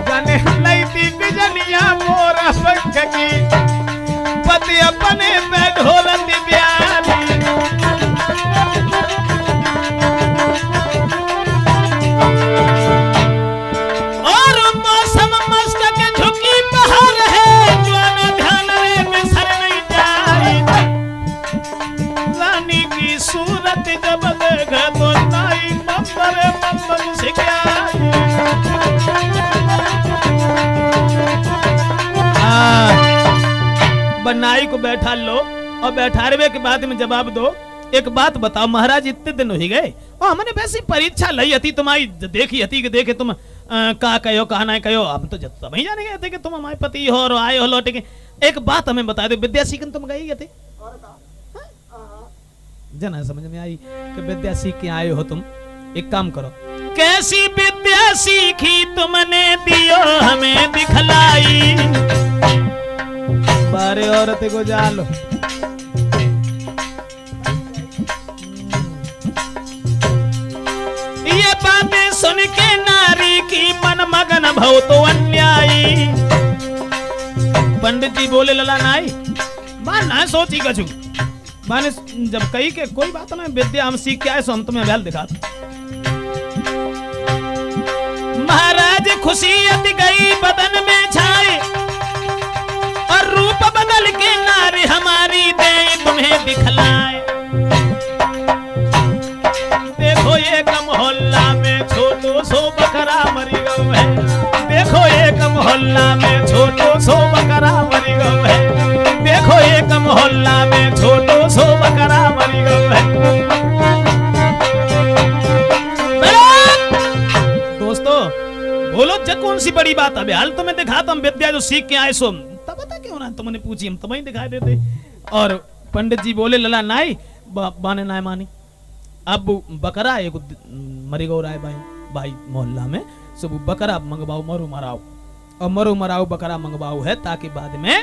जाने लई थी बिजनिया मोरा पंख की पति अपने पे ढोलती ब्याली। और मौसम मस्त के झुकी बहार है जो न ध्यान रे में सर नहीं जाई। रानी की सूरत जब देखे तो नाई मंबर मंबर सिखाई। बनाई को बैठा लो और बैठारवे के बाद में जवाब दो। एक बात बताओ महाराज, इतने दिन हो ही गए और हमने वैसी परीक्षा लई हती तुम्हारी देखी हती कि देखे तुम का कहो कहा ना कहो। हम तो सब ही जाने गए थे कि तुम हमारे पति हो और आए हो लौट के। एक बात हमें बता दो, विद्या सीखने तुम गई थे? जना समझ में आई कि विद्या सीख के आए हो तुम। एक काम करो, कैसी विद्या सीखी तुमने दियो हमें दिखलाई। बारे औरत को जालो ये बातें सुन के नारी की मन मगन भव तो अन्यायी। पंडित जी बोले लला नाई मान ना सोची कछु माने जब कही के कोई बात ना विद्या हम सीख के आए सो हम तुम्हें अभ्यास दिखाते। महाराज खुशी अति गई बदन में छाई और रूप बदल के नारी हमारी दे तुम्हें दिखलाए। देखो एक मोहल्ला में छोटो सो बकरा मरी गो है। देखो एक मोहल्ला में छोटो सो बकरा मरी गो है। देखो एक मोहल्ला में छोटो सो बकरा मरी गो है। दोस्तों बोलो जब कौन सी बड़ी बात है? हाल तुम्हें दिखाता हम विद्या जो सीख के आए सो तब बता क्यों ना तुमने पूछी हम तुम्हें दिखाई देते। और पंडित जी बोले लला नाई बाने नाय मानी। अब बकरा एक मरी गौ राय भाई मोहल्ला में सब बकरा मंगवाओ मरु मराओ और मरु मराओ बकरा मंगवाओ है ताकि बाद में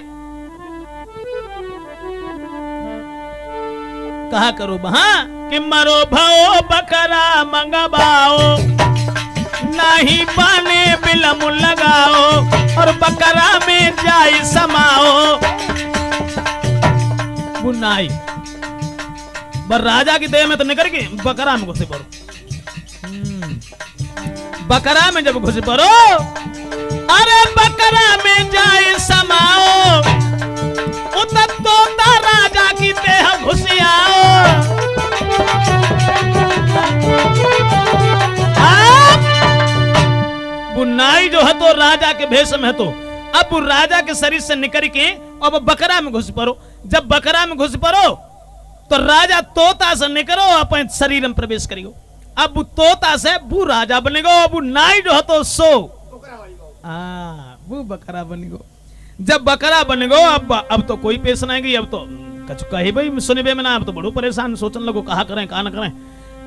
कहा करो वहां कि मरो भाओ बकरा मंगवाओ नहीं पाने बिलम लगाओ और बकरा में जाई समाओ। बुनाई बर राजा की देह में तो निकल के बकरा में घुसे पड़ो। बकरा में जब घुसे पड़ो अरे बकरा में जाए समाओ उतर तोता राजा की देह घुसी आओ। बुनाई जो है तो राजा के भेष में है तो अब राजा के शरीर से निकल के अब बकरा में घुस पड़ो। जब बकरा में घुस पड़ो तो राजा तोता से निकलो अपन शरीर में प्रवेश करियो। अब तोता से वो राजा बनेगो। अब नाई जो है तो सो वो बकरा बनेगो। जब बकरा बनेगो अब तो कोई पेश नहीं गई। अब तो कछु कही भाई सुनबे में ना। अब तो बड़ो परेशान सोचने लगो कहा करें कहा ना करें।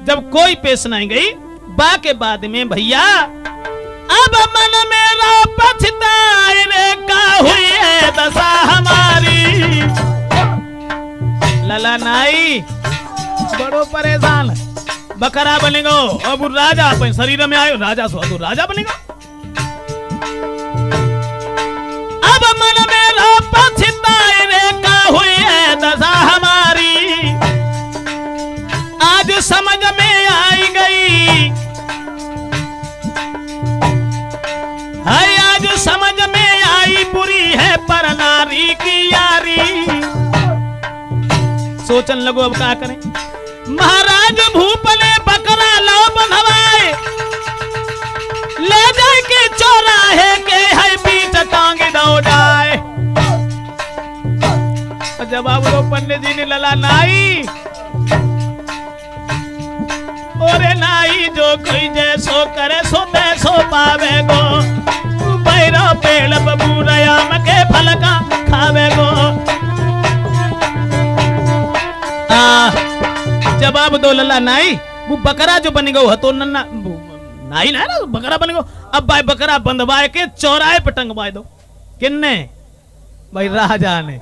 जब कोई पेश नहीं गई बा के बाद में भैया अब मन मेरा पछताए रे का हुई है दशा हमारी। लला नाई बड़ो परेशान बकरा बनेगो। अब राजा अपन शरीर में आयो राजा सो तो राजा बनेगा। अब मन मेरा पछताए रे का हुई है दशा हमारी। आज समझ में आई गई है आज समझ में आई बुरी है पर नारी की यारी। सोचन लगो अब क्या करें। महाराज भूपले बकरा लो बंधवाए ले जाए के चौराहे के है बीच टांग दौड़ाए। जवाब दो पंडित जी ने लला नाई ओरे नाई जो कोई जैसो करे सो तैसो पावे गो। बैरो पेड़ बबूरयाम के फल का खावे गो। जवाब दो लला नाई वो बकरा जो बन गो तो नाई ना बकरा बन गो। अब भाई बकरा बंधवाए के चौराहे पे टंगवाए दो। किन्ने? भाई राजा ने।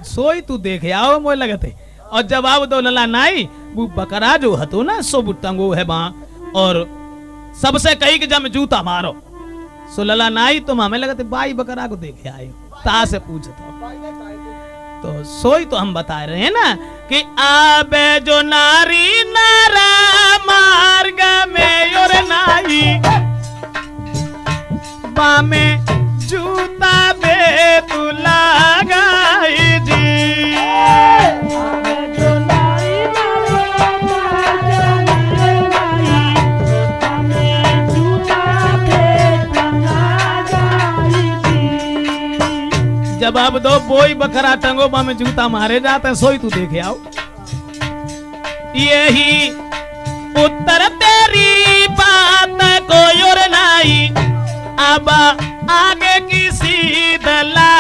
सोई तू देखे आओ मोय लगते। और जवाब दो लला नाई वो बकरा जो हतो ना सो टंगो है वहां और सबसे कही कि जब जूता मारो। सो लला नाई तुम हमें लगते बाई बकरा को देखे आए ता से पूछता। तो सोई तो हम बता रहे हैं ना कि आबे जो नारी नारा मार्ग में और नाई बामे जूता बे तू लगाई जी। जवाब दो बोई बकरा टंगो बा में जूता मारे जाते हैं। सोई तू देखे आओ। यही उत्तर तेरी बात को और नाई अब आगे की सीध ला